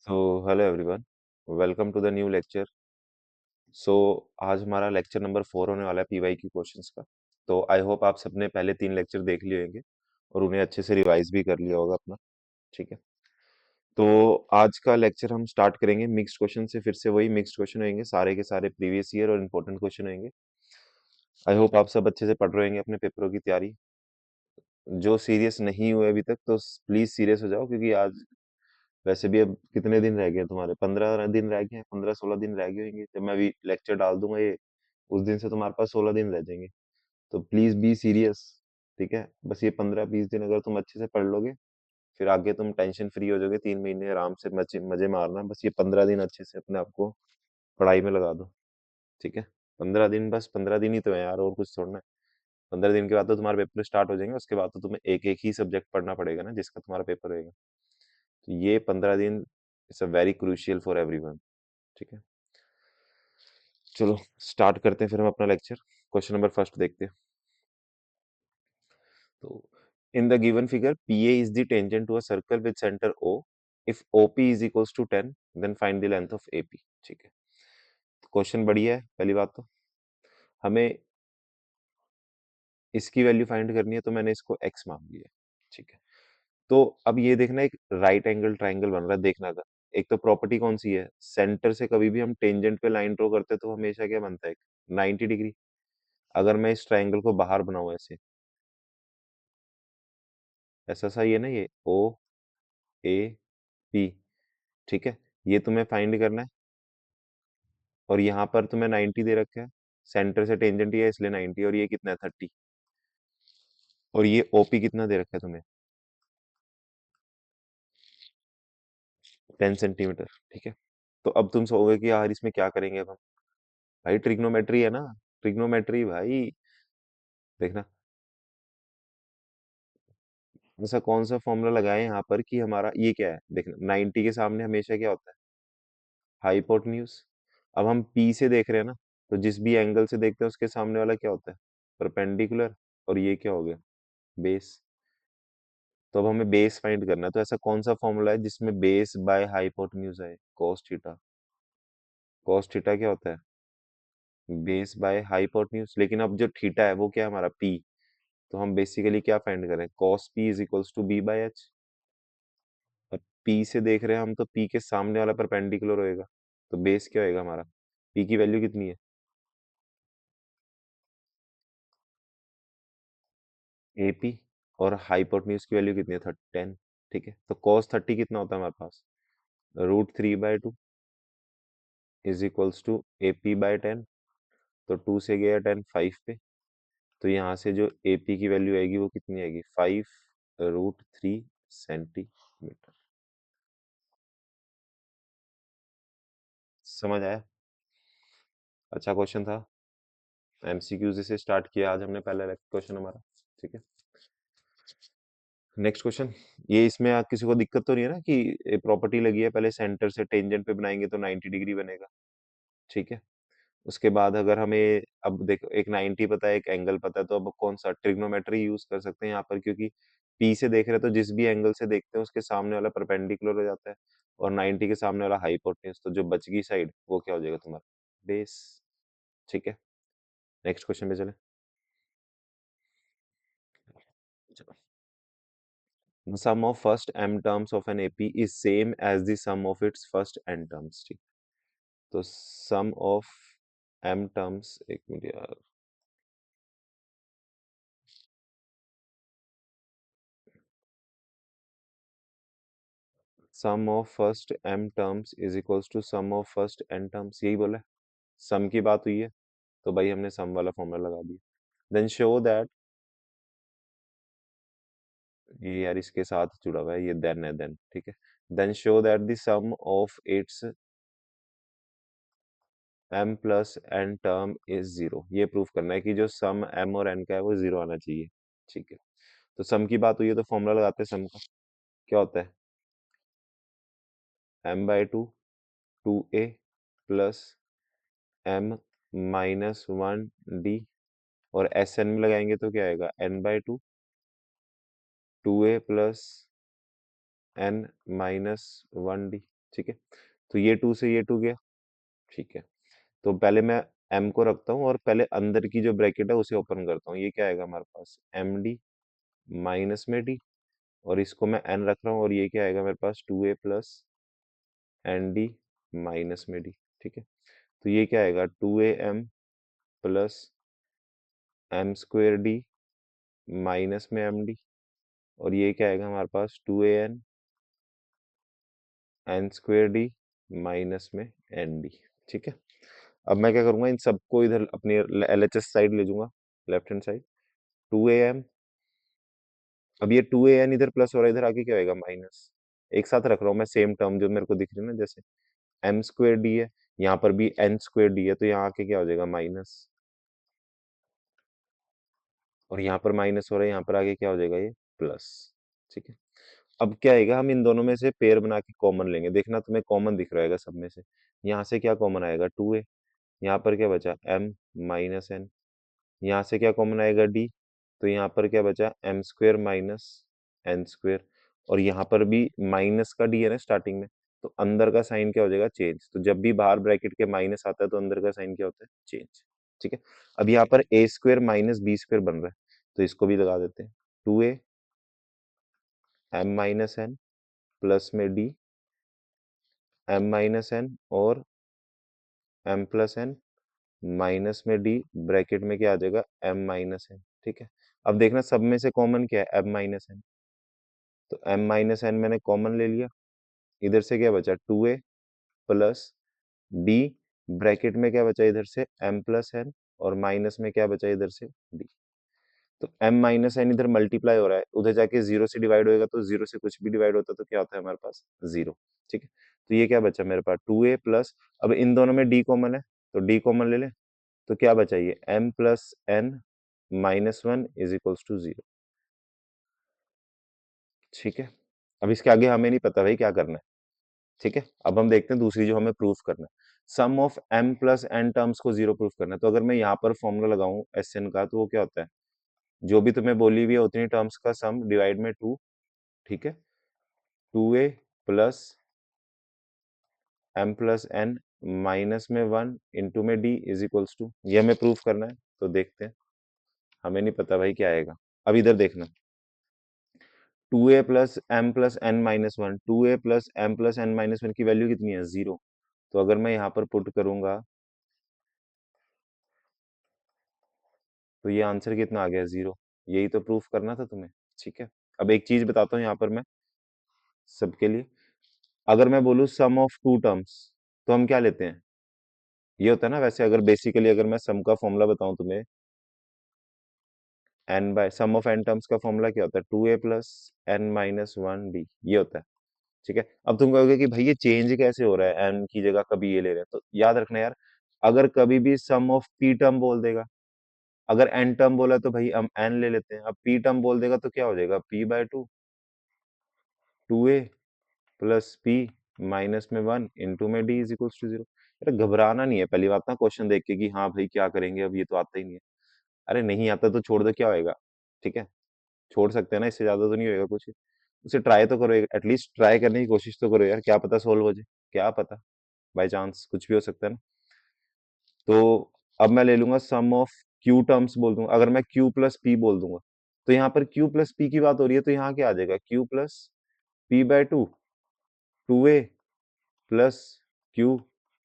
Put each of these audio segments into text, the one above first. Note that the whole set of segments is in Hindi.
Hello everyone, welcome to the new lecture. So आज हमारा लेक्चर नंबर 4 होने वाला है पीवाई क्यू क्वेश्चंस का। तो आई होप आप सबने पहले 3 लेक्चर देख लिए होंगे और उन्हें अच्छे से रिवाइज भी कर लिया होगा अपना। ठीक है। तो आज का लेक्चर हम स्टार्ट करेंगे मिक्स्ड क्वेश्चन से। फिर से वही मिक्स्ड क्वेश्चन होंगे, सारे के सारे प्रीवियस ईयर और इम्पोर्टेंट क्वेश्चन होंगे। आई होप आप सब अच्छे से पढ़ रहे होंगे अपने पेपरों की तैयारी। जो सीरियस नहीं हुए अभी तक तो प्लीज सीरियस हो जाओ, क्योंकि आज वैसे भी अब कितने दिन रह गए हैं तुम्हारे? 15 दिन रह गए हैं, 15-16 दिन रह गए होंगे जब मैं अभी लेक्चर डाल दूंगा ये। उस दिन से तुम्हारे पास 16 दिन रह जाएंगे। तो प्लीज बी सीरियस। ठीक है, बस ये 15-20 दिन अगर तुम अच्छे से पढ़ लोगे, फिर आगे तुम टेंशन फ्री हो जाओगे। 3 महीने आराम से मजे मजे मारना। बस ये 15 दिन अच्छे से अपने आप को पढ़ाई में लगा दो। ठीक है। 15 दिन, बस 15 दिन ही तो है यार, और कुछ छोड़ना है। 15 दिन के बाद तो तुम्हारे पेपर स्टार्ट हो जाएंगे। उसके बाद तो तुम्हें एक एक ही सब्जेक्ट पढ़ना पड़ेगा ना, जिसका तुम्हारा पेपर रहेगा। तो ये 15 दिन it's a very crucial for everyone. ठीक है। चलो स्टार्ट करते हैं फिर हम अपना लेक्चर। क्वेश्चन नंबर फर्स्ट देखते हैं। तो इन the given figure PA is the tangent to a circle with center O. If OP is equals to 10, then find the length of AP। ठीक है। क्वेश्चन बढ़िया है। पहली बात तो हमें इसकी वैल्यू फाइंड करनी है, तो मैंने इसको x मान लिया। ठीक है। तो अब ये देखना, एक राइट एंगल ट्राइंगल बन रहा है, देखना था। एक तो प्रॉपर्टी कौन सी है, सेंटर से कभी भी हम टेंजेंट पे लाइन ड्रॉ करते हैं तो हमेशा क्या बनता है, 90 डिग्री। अगर मैं इस ट्राइंगल को बाहर बनाऊं ऐसे, ऐसा सा ये ना, ये OAP। ठीक है। ये तुम्हें फाइंड करना है। और यहाँ पर तुम्हें 90 दे रखा है। सेंटर से टेंजेंट ही है इसलिए 90, और ये कितना है 30। और ये OP कितना दे रखा है तुम्हें, 10 सेंटीमीटर। ठीक है। तो अब तुम सोचोगे कि यार इसमें क्या करेंगे अब हम। भाई ट्रिग्नोमेट्री है ना, ट्रिग्नोमेट्री भाई। देखना, ऐसा कौन सा फॉर्मूला लगाए यहाँ पर कि हमारा ये क्या है। देखना 90 के सामने हमेशा क्या होता है, हाइपोटेन्यूज। अब हम P से देख रहे हैं ना, तो जिस भी एंगल से देखते हैं उसके सामने वाला क्या होता है, परपेंडिकुलर। और ये क्या हो गया, बेस। तो अब हमें बेस फाइंड करना है। तो ऐसा कौन सा फॉर्मूला है जिसमें बेस बाय हाइपोटेन्यूज है, cos थीटा। cos थीटा क्या होता है, बेस बाय हाइपोटेन्यूज। लेकिन अब जो थीटा है वो क्या है हमारा, P। तो हम बेसिकली क्या फाइंड करें, cos P is equals to B by H। और P से देख रहे हैं हम, तो P के सामने वाला परपेंडिकुलर होएगा। तो बेस क्या होएगा हमारा, P की वैल्यू कितनी है, AP। और हाइपोटेन्यूज की वैल्यू कितनी है, 10। ठीक है। तो cos 30 कितना होता है हमारे पास, √3/2 is equals to AP by 10। तो 2 से गया 10, 5 पे। तो यहाँ से जो AP की वैल्यू आएगी वो कितनी आएगी, 5√3 सेंटीमीटर। समझ आया? अच्छा क्वेश्चन था। MCQ से स्टार्ट किया आज हमने पहला क्वेश्चन हमारा। ठीक है। Next question. ये इसमें किसी को दिक्कत तो नहीं है ना कि प्रॉपर्टी लगी है, पहले सेंटर से टेंजेंट पे बनाएंगे तो 90 डिग्री बनेगा। ठीक है। उसके बाद अगर हमें अब देखो, एक 90 पता है, एक एंगल पता है, तो अब कौन सा ट्रिग्नोमेट्री यूज कर सकते हैं यहाँ पर, क्योंकि P से देख रहे हैं तो जिस भी एंगल से देखते हैं उसके सामने वाला परपेंडिकुलर हो जाता है। और 90 के सामने वाला हाइपोटेन्यूज, तो जो बच गई साइड वो क्या हो जाएगा तुम्हारा, बेस। ठीक है। नेक्स्ट क्वेश्चन पे चले। चलो। The sum of first m terms of an AP is same as the sum of its first n terms। ठीक। तो sum of m terms, एक मिनट यार, sum of first m terms is equals to sum of first n terms, यही बोला है। सम की बात हुई है तो भाई हमने सम वाला फॉर्मूला लगा दिया। देन शो दैट, ये यार इसके साथ जुड़ा हुआ है, ये देन है, देन ठीक है। Then show that the sum of its m plus n term is zero. ये प्रूफ करना है कि जो सम m और n का है वो जीरो आना चाहिए। ठीक है। तो सम की बात हुई है तो फॉर्मूला लगाते हैं सम का। क्या होता है, m/2 2a प्लस m-1d। और Sn में लगाएंगे तो क्या आएगा, n/2 2a प्लस n-1d। ठीक है। तो ये 2 से ये 2 गया। ठीक है। तो पहले मैं m को रखता हूँ और पहले अंदर की जो ब्रैकेट है उसे ओपन करता हूँ। ये क्या आएगा हमारे पास, एम डी माइनस में डी, और इसको मैं n रख रहा हूँ, और ये क्या आएगा मेरे पास, 2a plus n d minus में डी। ठीक है। तो ये क्या आएगा, 2am plus m square d minus में एम डी, और ये क्या आएगा हमारे पास, 2an n square d minus में एन डी। ठीक है। अब मैं क्या करूंगा, इन सबको इधर अपनी एल एच एस साइड ले जाऊंगा, लेफ्ट हैंड साइड। 2am, अब ये 2an इधर प्लस हो रहा है, इधर आके क्या होएगा, माइनस। एक साथ रख रहा हूँ मैं, सेम टर्म जो मेरे को दिख रही है ना, जैसे एम स्क्वेयर डी है, यहाँ पर भी एन स्क्वेयर डी है, तो यहाँ आके क्या हो जाएगा, माइनस। और यहाँ पर माइनस हो रहा है, यहाँ पर आगे क्या हो जाएगा, ये प्लस। ठीक है। अब क्या आएगा, हम इन दोनों में से पेयर बना के कॉमन लेंगे। देखना तुम्हें कॉमन दिख रहा है सब में से। यहाँ से क्या कॉमन आएगा, 2a। यहाँ पर क्या बचा, m माइनस एन। यहाँ से क्या कॉमन आएगा, d। तो यहाँ पर क्या बचा, m square minus n square. और यहाँ पर भी माइनस का d है ना स्टार्टिंग में, तो अंदर का साइन क्या हो जाएगा, चेंज। तो जब भी बाहर ब्रैकेट के माइनस आता है तो अंदर का साइन क्या होता है, चेंज। ठीक है। अब यहाँ पर ए स्क्वेयर माइनस बी स्क्वेयर बन रहा है, तो इसको भी लगा देते हैं। 2a m minus n plus में डी एम माइनस एन और एम प्लस एन माइनस में डी, ब्रैकेट में क्या आ जाएगा, एम माइनस एन। ठीक है। अब देखना सब में से कॉमन क्या है, एम माइनस एन। तो एम माइनस एन मैंने कॉमन ले लिया। इधर से क्या बचा, 2a प्लस डी, ब्रैकेट में क्या बचा इधर से, एम प्लस एन, और माइनस में क्या बचा इधर से, डी। तो m माइनस एन इधर मल्टीप्लाई हो रहा है, उधर जाके जीरो से डिवाइड होएगा, तो जीरो से कुछ भी डिवाइड होता है तो क्या होता है हमारे पास, जीरो। ठीक है। तो ये क्या बचा मेरे पास, 2a प्लस, अब इन दोनों में d कॉमन है, तो d कॉमन ले ले। तो क्या बचा, ये m plus n minus one is equals to zero. ठीक है। अब इसके आगे हमें नहीं पता भाई क्या करना है। ठीक है। अब हम देखते हैं दूसरी जो हमें प्रूफ करना है। Sum of m plus N terms को जीरो प्रूफ करना है। तो अगर मैं यहाँ पर फॉर्मूला लगाऊं एस एन का, तो वो क्या होता है, जो भी तुम्हें बोली हुई है उतनी टर्म्स का सम डिवाइड में टू। ठीक है। 2a plus m plus n minus में वन इंटू में डी इज इक्वल्स टू, ये हमें प्रूफ करना है। तो देखते हैं, हमें नहीं पता भाई क्या आएगा। अब इधर देखना, 2a plus n minus one, 2a plus m minus one की वैल्यू कितनी है, जीरो। तो अगर मैं यहाँ पर पुट करूंगा तो ये आंसर कितना आ गया, जीरो। यही तो प्रूफ करना था तुम्हें। ठीक है। अब एक चीज बताता हूँ यहाँ पर मैं सबके लिए, अगर मैं बोलूँ सम ऑफ टू टर्म्स, तो हम क्या लेते हैं, ये होता है ना। वैसे अगर बेसिकली अगर मैं सम का फॉर्मूला बताऊं तुम्हें, n by sum of n terms का फॉर्मूला क्या होता है, 2a plus n minus one d, ये होता है। ठीक है। अब तुम कहोगे कि भाई ये चेंज कैसे हो रहा है, एन की जगह कभी ये ले रहे हैं, तो याद रखना यार, अगर कभी भी सम ऑफ पी टर्म बोल देगा, अगर एन टर्म बोला तो भाई हम एन ले लेते हैं, अब पी टर्म बोल देगा तो क्या हो जाएगा, p by two, 2a plus P minus में वन इंटू में d is equals to zero. अरे घबराना नहीं है पहली बात ना, क्वेश्चन देख के कि हाँ भाई क्या करेंगे, अब ये तो आता ही नहीं है। अरे नहीं आता तो छोड़ दो, क्या होएगा। ठीक है। छोड़ सकते हैं ना, इससे ज्यादा तो नहीं होएगा कुछ। उसे ट्राई तो करो, एटलीस्ट ट्राई करने की कोशिश तो करो यार, क्या पता सोल्व हो जाए, क्या पता, बाय चांस कुछ भी हो सकता है ना। तो अब मैं ले लूंगा सम ऑफ क्यू टर्म्स बोल दूंगा, अगर मैं क्यू प्लस पी बोल दूंगा, तो यहाँ पर क्यू प्लस पी की बात हो रही है, तो यहाँ क्या आ जाएगा, Q plus P by two, 2a plus Q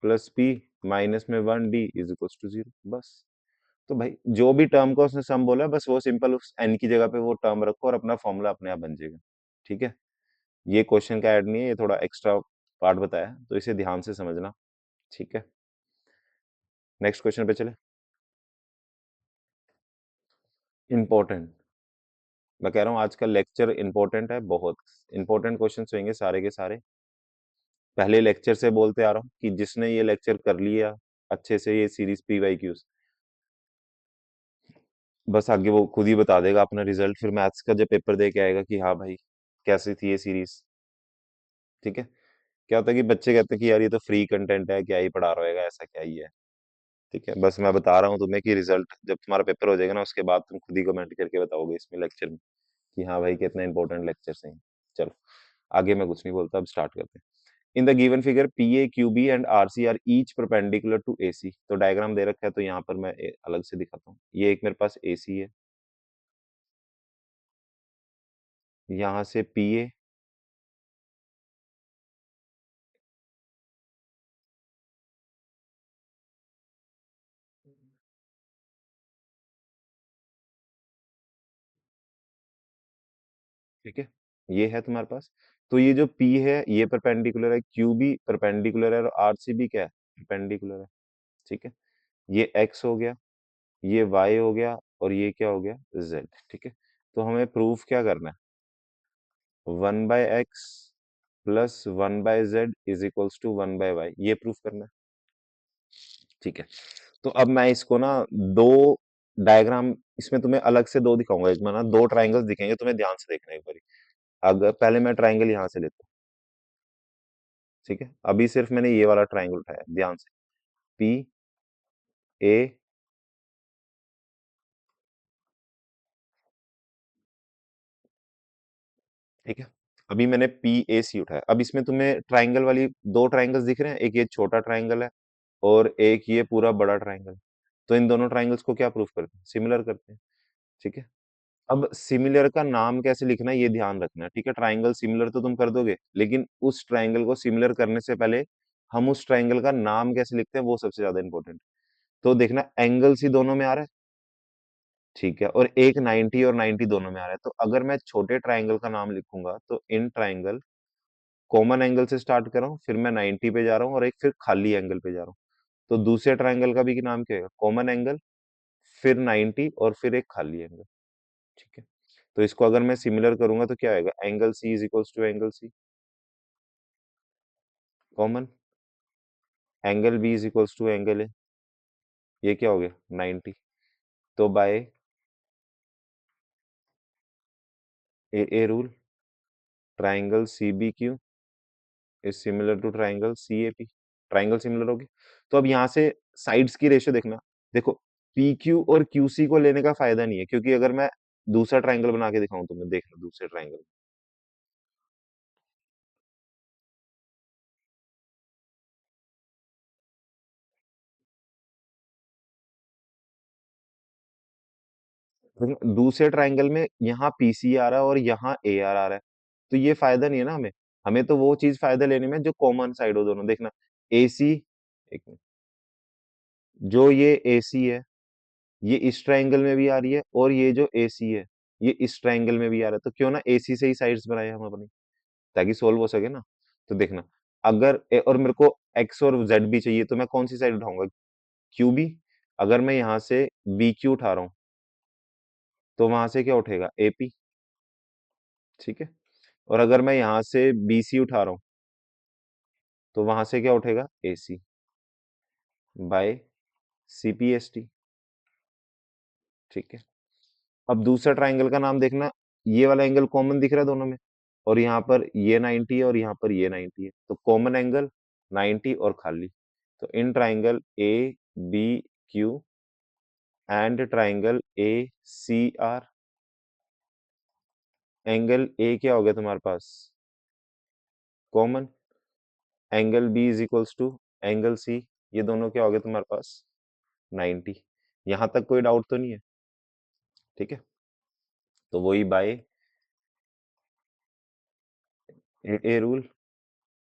plus P minus में one D is equal to zero, बस। तो भाई जो भी टर्म का उसने सम बोला, बस वो सिंपल उस एन की जगह पे वो टर्म रखो और अपना फॉर्मूला अपने आप बन जाएगा। ठीक है। ये क्वेश्चन का ऐड नहीं है, ये थोड़ा एक्स्ट्रा पार्ट बताया है, तो इसे ध्यान से समझना। ठीक है। नेक्स्ट क्वेश्चन पे चले। इंपॉर्टेंट, मैं कह रहा हूँ आज का लेक्चर इंपॉर्टेंट है, बहुत इंपॉर्टेंट क्वेश्चन होंगे सारे के सारे। पहले लेक्चर से बोलते आ रहा हूँ कि जिसने ये लेक्चर कर लिया अच्छे से, ये सीरीज पीवाईक्यूज, बस आगे वो खुद ही बता देगा अपना रिजल्ट, फिर मैथ्स का जब पेपर दे के आएगा कि हाँ भाई कैसी थी ये सीरीज। ठीक है। क्या होता है कि बच्चे कहते हैं कि यार ये तो फ्री कंटेंट है, क्या ही पढ़ा रहेगा, ऐसा क्या ही है। ठीक है। बस मैं बता रहा हूँ तुम्हें कि रिजल्ट जब तुम्हारा पेपर हो जाएगा ना, उसके बाद तुम खुद ही कमेंट करके बताओगे इसमें लेक्चर में कि हाँ भाई कितना इंपॉर्टेंट लेक्चर है। चलो, आगे मैं कुछ नहीं बोलता, अब स्टार्ट करते हैं। In the given figure P A Q B and R C are each perpendicular to A C. तो डायग्राम दे रखा है, तो यहाँ पर मैं अलग से दिखाता हूँ। ये एक मेरे पास ए सी है, यहाँ से पी ए, ठीक है, ये है तुम्हारे पास। तो ये जो पी है ये परपेंडिकुलर है, क्यू भी परपेंडिकुलर है, और आर सी भी क्या है, परपेंडिकुलर है। ठीक है, ये एक्स हो गया, ये वाई हो गया, और ये क्या हो गया, जेड। ठीक है, तो हमें प्रूफ क्या करना है, 1/x plus 1/z is equals to 1/y, ये प्रूफ करना है। ठीक है, तो अब मैं इसको ना दो डायग्राम इसमें तुम्हें अलग से दो दिखाऊंगा। एक में ना दो ट्राइंगल्स दिखेंगे, तुम्हें ध्यान से देखना एक बारी। अगर पहले मैं ट्राइंगल यहां से लेता हूँ, ठीक है, अभी सिर्फ मैंने ये वाला ट्राइंगल उठाया, ध्यान से, पी ए, ठीक है, अभी मैंने पी ए सी उठाया। अब इसमें तुम्हें ट्राइंगल वाली दो ट्राइंगल्स दिख रहे हैं, एक ये छोटा ट्राइंगल है और एक ये पूरा बड़ा ट्राइंगल। तो इन दोनों ट्राइंगल्स को क्या प्रूफ करते हैं, सिमिलर करते हैं। ठीक है, अब सिमिलर का नाम कैसे लिखना है ये ध्यान रखना है। ठीक है, ट्राइंगल सिमिलर तो तुम कर दोगे, लेकिन उस ट्राइंगल को सिमिलर करने से पहले हम उस ट्राइंगल का नाम कैसे लिखते हैं वो सबसे ज्यादा इंपॉर्टेंट। तो देखना, एंगल्स ही दोनों में आ रहा है, ठीक है, और एक 90 और 90 दोनों में आ रहा है। तो अगर मैं छोटे ट्राइंगल का नाम लिखूंगा तो इन ट्राइंगल, कॉमन एंगल से स्टार्ट कर रहा हूँ, फिर मैं 90 पे जा रहा हूँ, और एक फिर खाली एंगल पे जा रहा हूँ। तो दूसरे ट्राइंगल का भी नाम क्या है, कॉमन एंगल, फिर 90 और फिर एक खाली एंगल। ठीक है, तो इसको अगर मैं सिमिलर करूंगा तो क्या आएगा, angle C is equals to angle C, common, angle B is equals to angle A, ये क्या हो गया, 90। तो by A rule, triangle C B Q is similar to triangle C A P, triangle similar होगी। तो अब यहाँ से साइड्स की रेशियो देखना, देखो पी क्यू और क्यू सी को लेने का फायदा नहीं है, क्योंकि अगर मैं दूसरा ट्राइंगल बना के दिखाऊं तुम्हें, देखना दूसरे ट्राइंगल, दूसरे ट्राइंगल में यहाँ पीसी आ रहा है और यहाँ ए आर आ रहा है। तो ये फायदा नहीं है ना हमें। हमें तो वो चीज फायदा लेने में जो कॉमन साइड हो दोनों। देखना, एसी, एक मिनट, जो ये एसी है ये इस ट्राइंगल में भी आ रही है, और ये जो एसी है ये इस ट्राइंगल में भी आ रहा है। तो क्यों ना एसी से ही साइड्स बनाए हम अपनी, ताकि सोल्व हो सके ना। तो देखना, अगर और मेरे को एक्स और जेड भी चाहिए, तो मैं कौन सी साइड उठाऊंगा, क्यू बी। अगर मैं यहाँ से बी क्यू उठा रहा हूँ तो वहां से क्या उठेगा, एपी। ठीक है, और अगर मैं यहाँ से बी सी उठा रहा हूँ तो वहां से क्या उठेगा, एसी बाय सीपीएसटी। ठीक है, अब दूसरा ट्राइंगल का नाम देखना, ये वाला एंगल कॉमन दिख रहा है दोनों में, और यहाँ पर ये 90 है और यहाँ पर ये 90 है, तो कॉमन एंगल 90 और खाली। तो in triangle A B Q and triangle A C R, angle A क्या हो गया तुम्हारे पास, common, angle B is equals to angle C, ये दोनों क्या हो गए तुम्हारे पास, 90। यहां तक कोई डाउट तो नहीं है, ठीक है। तो वही by A rule,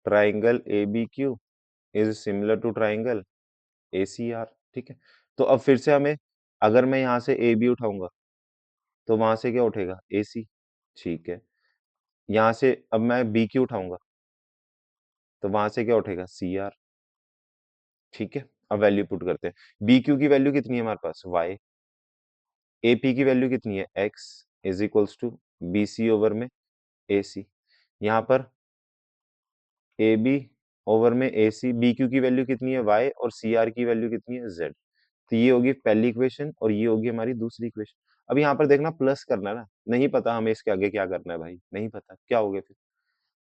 triangle A B Q is similar to triangle A C R. ठीक है, तो अब फिर से हमें, अगर मैं यहाँ से ए बी उठाऊंगा तो वहां से क्या उठेगा, ए सी। ठीक है, यहाँ से अब मैं बी क्यू उठाऊंगा तो वहां से क्या उठेगा, सी आर। ठीक है, अब वैल्यू पुट करते हैं। बी क्यू की वैल्यू कितनी है हमारे पास, वाई। ए पी की वैल्यू कितनी है, x, is equals to B C over में ए सी। यहाँ पर ए बी ओवर में ए सी, बी क्यू की वैल्यू कितनी है, वाई, और सी आर की वैल्यू कितनी है, जेड। तो ये होगी पहली इक्वेशन और ये होगी हमारी दूसरी इक्वेशन। अब यहाँ पर देखना, प्लस करना है ना, नहीं पता हमें इसके आगे क्या करना है भाई, नहीं पता क्या हो गया फिर।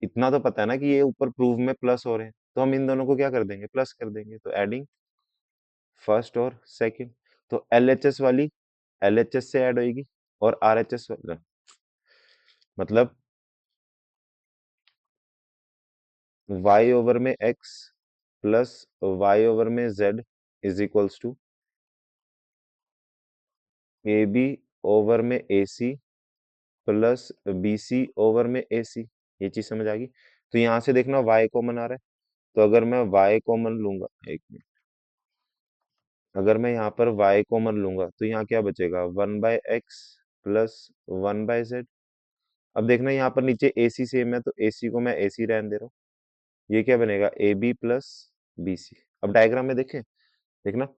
इतना तो पता है ना कि ये ऊपर प्रूफ में प्लस हो रहे हैं, तो हम इन दोनों को क्या कर देंगे, प्लस कर देंगे। तो एडिंग फर्स्ट और सेकंड, तो एल एच एस वाली एल एच एस से ऐड होगी, और आर एच एस मतलब वाई ओवर में एक्स प्लस वाई ओवर में Z is equals to A B over में A C plus B C over में ए सी। ये चीज समझ आ गई। तो यहां से देखना y कॉमन आ रहा है, तो अगर मैं y कॉमन लूंगा, एक मिनट, अगर मैं यहाँ पर y कॉमन लूंगा तो यहाँ क्या बचेगा, 1/x प्लस 1/z। अब देखना यहाँ पर नीचे ए सी सेम है, तो ए सी को मैं ए सी रहने दे रहा हूँ। ये क्या बनेगा, A B plus B C. अब डायग्राम में देखें, देखना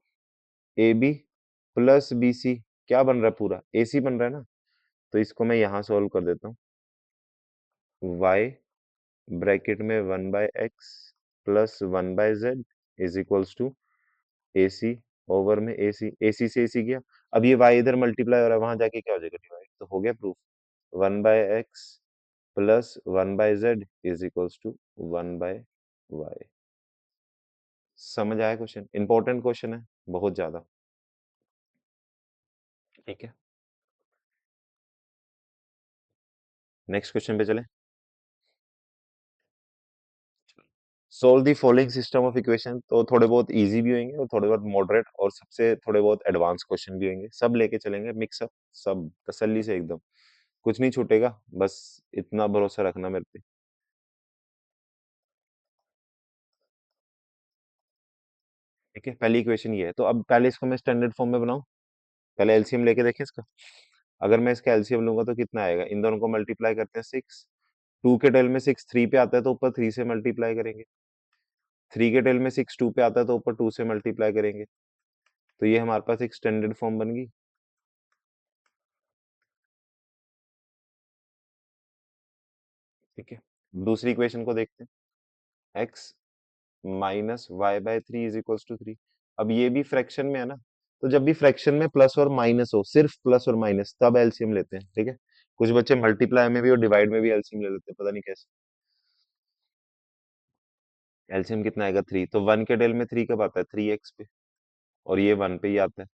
A B plus B C क्या बन रहा है, पूरा ए सी बन रहा है ना। तो इसको मैं यहाँ सोल्व कर देता हूँ। y ब्रैकेट में 1/x plus 1/z is equals to A C over में ए सी से ए सी गया। अब ये y इधर मल्टीप्लाई हो रहा है, वहां जाके क्या हो जाएगा, डिवाइड। तो हो गया proof. 1/x plus 1/z is equals to 1/y। समझ आया क्वेश्चन, इंपॉर्टेंट क्वेश्चन है बहुत ज्यादा। ठीक है, नेक्स्ट क्वेश्चन पे चले। Solve the following system of equation. तो थोड़े बहुत इजी भी होंगे और थोड़े बहुत मॉडरेट और सबसे थोड़े बहुत एडवांस क्वेश्चन भी होंगे, सब लेके चलेंगे मिक्सअप, सब तसल्ली से एकदम, कुछ नहीं छूटेगा, बस इतना भरोसा रखना मेरे पे। ठीक है, पहली इक्वेशन ये है, तो अब पहले इसको मैं स्टैंडर्ड फॉर्म में बनाऊं। पहले एलसीएम लेके देखें इसका। अगर मैं इसका एलसीएम लूंगा तो कितना आएगा, इन दोनों को मल्टीप्लाई करते हैं, 6। 2 के टेल में 6 3 पे आता है, तो ऊपर 3 से मल्टीप्लाई करेंगे। 3 के टेल में 6 2 पे आता है, तो ऊपर 2 से मल्टीप्लाई करेंगे। तो ये हमारे पास एक स्टैंडर्ड फॉर्म बन गई। ठीक है, दूसरी इक्वेशन को देखते हैं। X minus y by three is equals to 3। अब ये भी फ्रैक्शन में है ना, तो जब भी फ्रैक्शन में प्लस और माइनस हो, सिर्फ प्लस और माइनस, तब एलसीएम लेते हैं। ठीक है, कुछ बच्चे मल्टीप्लाई में भी और डिवाइड में भी एलसीएम ले लेते हैं, पता नहीं कैसे। एलसीएम कितना आएगा, 3। तो 1 के डेल में 3 कब आता है, 3x पे, और ये 1 पे ही आता है।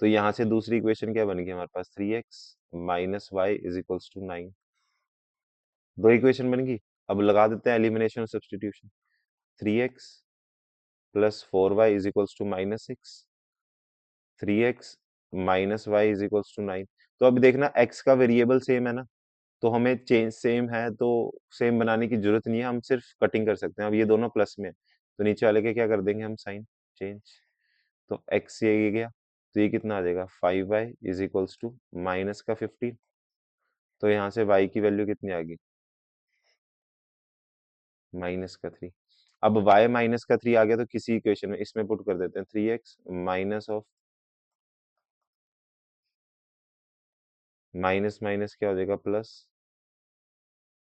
तो यहाँ से दूसरी इक्वेशन क्या बन गई हमारे पास, 3x minus y is equals to 9। दो इक्वेशन बन गई। अब लगा देते हैं एलिमिनेशन और substitution. 3x plus 4y is equals to -6। 3x minus y is equals to 9। तो अब देखना x का वेरिएबल सेम है ना, तो हमें चेंज सेम है, तो सेम बनाने की जरूरत नहीं है, हम सिर्फ कटिंग कर सकते हैं। अब ये दोनों प्लस में है, तो नीचे वाले के क्या कर देंगे हम, साइन चेंज। तो x ये गया, तो ये कितना आ जाएगा, 5y is equals to minus का 15। तो यहाँ से y की वैल्यू कितनी आ गई, -3। अब y -3 आ गया, तो किसी इक्वेशन में इसमें पुट कर देते हैं, 3x minus of minus minus क्या हो जाएगा, प्लस।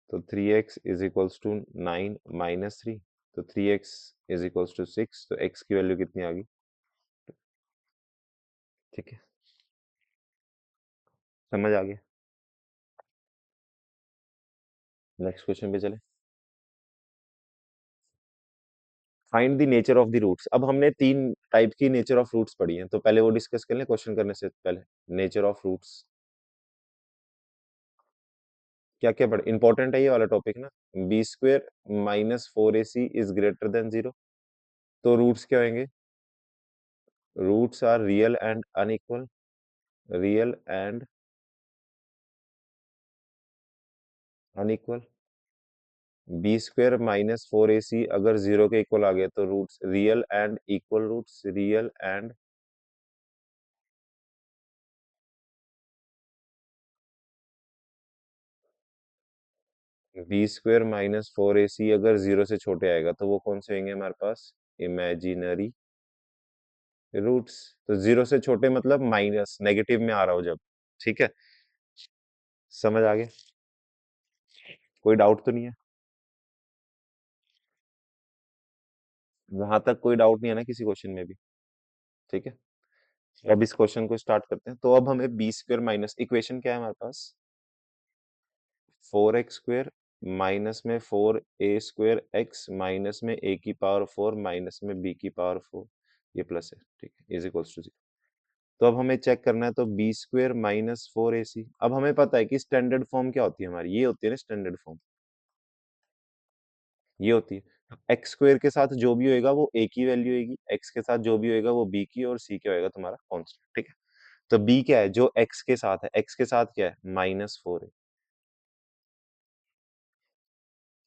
तो 3x इज इक्वल्स टू 9 -3। तो 3x इज इक्वल्स टू 6। तो x की वैल्यू कितनी आ गई। ठीक है, समझ आ गया। नेक्स्ट क्वेश्चन पे चले। Find the nature of the roots. अब हमने तीन टाइप की नेचर ऑफ रूट्स पढ़ी हैं, तो पहले वो डिस्कस कर लें क्वेश्चन करने से पहले। नेचर ऑफ रूट्स क्या क्या पढ़े, इंपॉर्टेंट है ये वाला टॉपिक ना। b² -4ac is greater than 0। तो रूट्स क्या होंगे, roots are real and unequal, real and unequal. b² -4ac अगर 0 के इक्वल आ गया, तो roots real and equal, roots real and b² -4ac अगर 0 से छोटे आएगा, तो वो कौन से होंगे हमारे पास, इमेजिनरी रूट्स। तो 0 से छोटे मतलब माइनस नेगेटिव में आ रहा हो जब। ठीक है, समझ आ गया, कोई डाउट तो नहीं है, वहां तक कोई डाउट नहीं है ना किसी क्वेश्चन में भी। ठीक है, अब इस क्वेश्चन को स्टार्ट करते हैं। तो अब हमें b² माइनस, इक्वेशन क्या है हमारे पास, 4x² माइनस में 4a² x माइनस में a⁴ माइनस में b⁴ ये प्लस है। ठीक है, इज इक्वल्स टू 0। तो अब हमें चेक करना है, तो b² -4ac। अब हमें पता है कि स्टैंडर्ड फॉर्म क्या होती है हमारी, ये होती है ना स्टैंडर्ड फॉर्म। ये होती है। एक्स स्क्वायर के साथ जो भी होएगा वो ए की वैल्यू होगी, एक्स के साथ जो भी होएगा वो बी की, और सी क्या होएगा तुम्हारा कांस्टेंट, ठीक है। तो बी क्या है, जो एक्स के साथ है, एक्स के साथ क्या है, -4 है,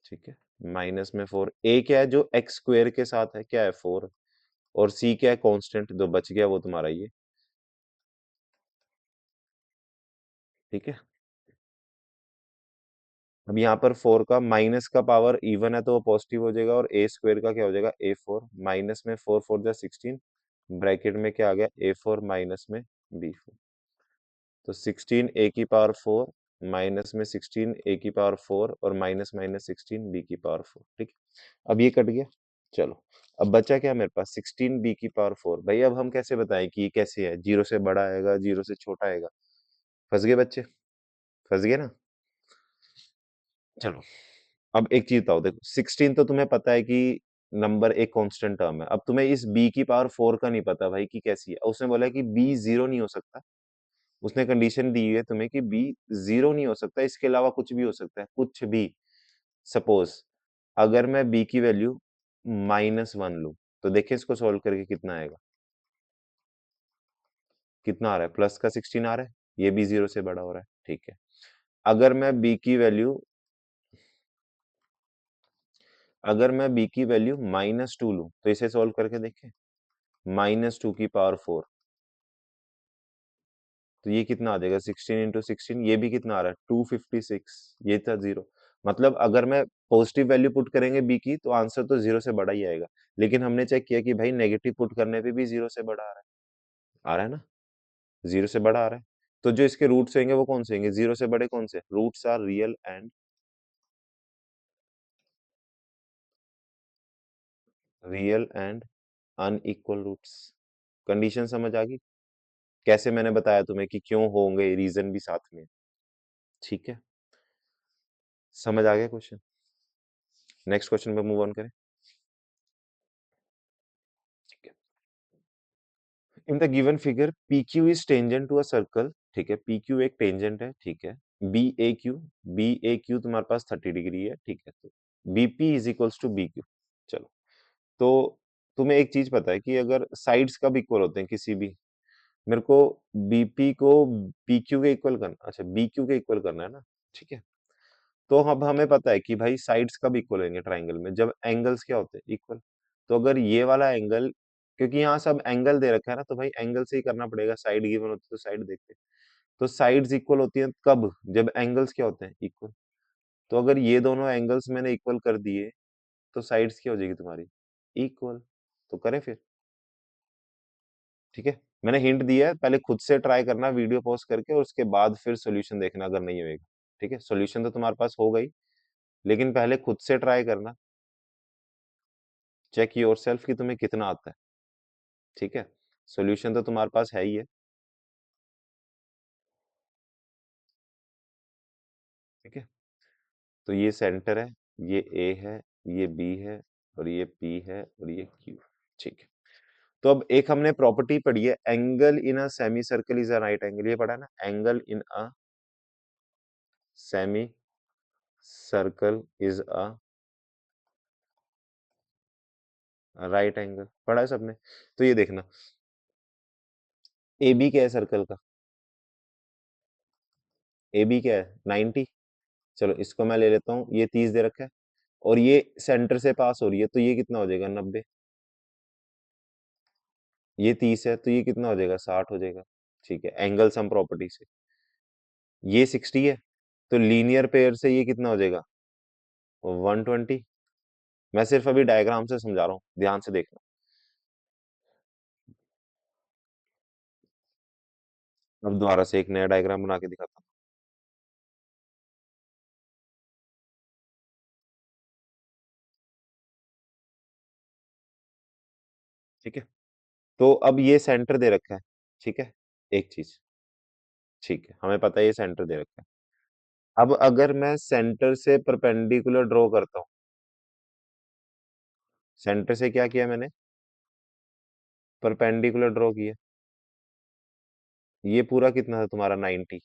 ठीक है। -4, ए क्या है, जो एक्स स्क्वायर के साथ है, क्या है, 4, और सी क्या है, कांस्टेंट जो बच गया वो तुम्हारा ये, ठीक है। अब यहाँ पर 4 का माइनस का पावर इवन है तो वो पॉजिटिव हो जाएगा, और ए स्क्वायर का क्या हो जाएगा, A4, माइनस में 4 4 जा 16, ब्रैकेट में क्या आ गया, A4 माइनस में B4, तो 16 ए की पावर 4, माइनस में 16 ए की पावर 4, और माइनस माइनस 16 बी की पावर 4, ठीक है। अब ये कट गया, चलो। अब बचा क्या मेरे पास, 16 बी की पावर 4। भाई अब हम कैसे बताएं कि ये कैसे है, जीरो से बड़ा आएगा, जीरो से छोटा आएगा? फंस गए बच्चे, फंस गए ना। चलो, अब एक चीज बताओ, देखो 16 तो तुम्हें पता है कि नंबर एक कांस्टेंट टर्म है। अब तुम्हें इस b की पावर 4 का नहीं पता भाई कि कैसी है। उसने बोला है कि b जीरो नहीं हो सकता, उसने कंडीशन दी हुई है तुम्हें कि b जीरो नहीं हो सकता, इसके अलावा कुछ भी हो सकता है, कुछ भी। सपोज अगर मैं b की वैल्यू -1 लूं, तो देखिए इसको सोल्व करके कितना आएगा, कितना आ रहा है, प्लस का 16 आ रहा है, ये भी जीरो से बड़ा हो रहा है, ठीक है। अगर मैं b की वैल्यू अगर मैं b की वैल्यू -2 लूं, तो इसे सोल्व करके देखें, -2 की पावर 4, तो ये कितना आ जाएगा, 16 × 16, ये भी कितना आ रहा है, 256, ये था जीरो। मतलब अगर मैं पॉजिटिव वैल्यू पुट करेंगे बी की, तो आंसर तो जीरो से बड़ा ही आएगा। लेकिन हमने चेक किया कि भाई नेगेटिव पुट करने पे भी जीरो से बड़ा आ रहा है, आ रहा है ना, जीरो से बड़ा आ रहा है। तो जो इसके रूट्स होंगे वो कौन से होंगे, जीरो से बड़े कौन से, roots are real and unequal roots. Condition समझ आ गई, कैसे मैंने बताया तुम्हें कि क्यों होंगे, रीजन भी साथ में, ठीक है। समझ आ गया क्वेश्चन। नेक्स्ट क्वेश्चन पे मूव ऑन करें, ठीक है। In the given figure P Q is tangent to a circle, ठीक है, पी क्यू एक टेंजेंट है, ठीक है। बी ए क्यू तुम्हारे पास 30 डिग्री है, ठीक है, तो B P is equals to B Q. चलो, तो तुम्हें एक चीज पता है कि अगर साइड्स कब इक्वल होते हैं किसी भी, मेरे को बीपी को पी क्यू के इक्वल करना, अच्छा बी क्यू के इक्वल करना है ना, ठीक है। तो अब हमें पता है कि भाई साइड्स कब इक्वल होंगे ट्राइंगल में, जब एंगल्स क्या होते हैं, इक्वल। तो अगर ये वाला एंगल, क्योंकि यहाँ सब एंगल दे रखा है ना, तो भाई एंगल से ही करना पड़ेगा, साइड गिवन होती है तो साइड देखते हैं। तो साइड्स इक्वल होती हैं कब, जब एंगल्स क्या होते हैं, इक्वल। तो अगर ये दोनों एंगल्स मैंने इक्वल कर दिए, तो साइड्स क्या हो जाएगी तुम्हारी, इक्वल। तो करें फिर, ठीक है। मैंने हिंट दिया है, पहले खुद से ट्राई करना वीडियो पॉज करके, और उसके बाद फिर सॉल्यूशन देखना अगर नहीं होएगा, ठीक है। सॉल्यूशन तो तुम्हारे पास होगा ही, लेकिन पहले खुद से ट्राई करना, चेक योरसेल्फ कि तुम्हें कितना आता है, ठीक है। सॉल्यूशन तो तुम्हारे पास है ही है, ठीक है। तो ये सेंटर है, ये ए है, ये बी है, और ये पी है, और ये क्यू, ठीक है। तो अब एक हमने प्रॉपर्टी पढ़ी है, angle in a semi circle is a right angle, ये पढ़ा है ना, angle in a semi circle is a right angle, पढ़ा है सबने। तो ये देखना, ए बी क्या है सर्कल का, ए बी क्या है, 90। चलो इसको मैं ले लेता हूँ, ये 30 दे रखा है, और ये सेंटर से पास हो रही है, तो ये कितना हो जाएगा, 90। ये 30 है, तो ये कितना हो जाएगा, 60 हो जाएगा, ठीक है, एंगल सम प्रॉपर्टी से। ये 60 है, तो लीनियर पेयर से ये कितना हो जाएगा, 120। मैं सिर्फ अभी डायग्राम से समझा रहा हूँ, ध्यान से देखना। अब दोबारा से एक नया डायग्राम बना के दिखाता हूँ, ठीक है। तो अब ये सेंटर दे रखा है, ठीक है, एक चीज, ठीक है, हमें पता है ये सेंटर दे रखा है। अब अगर मैं सेंटर से परपेंडिकुलर ड्रॉ करता हूँ, सेंटर से क्या किया मैंने, परपेंडिकुलर ड्रॉ किया, ये पूरा कितना था तुम्हारा, 90।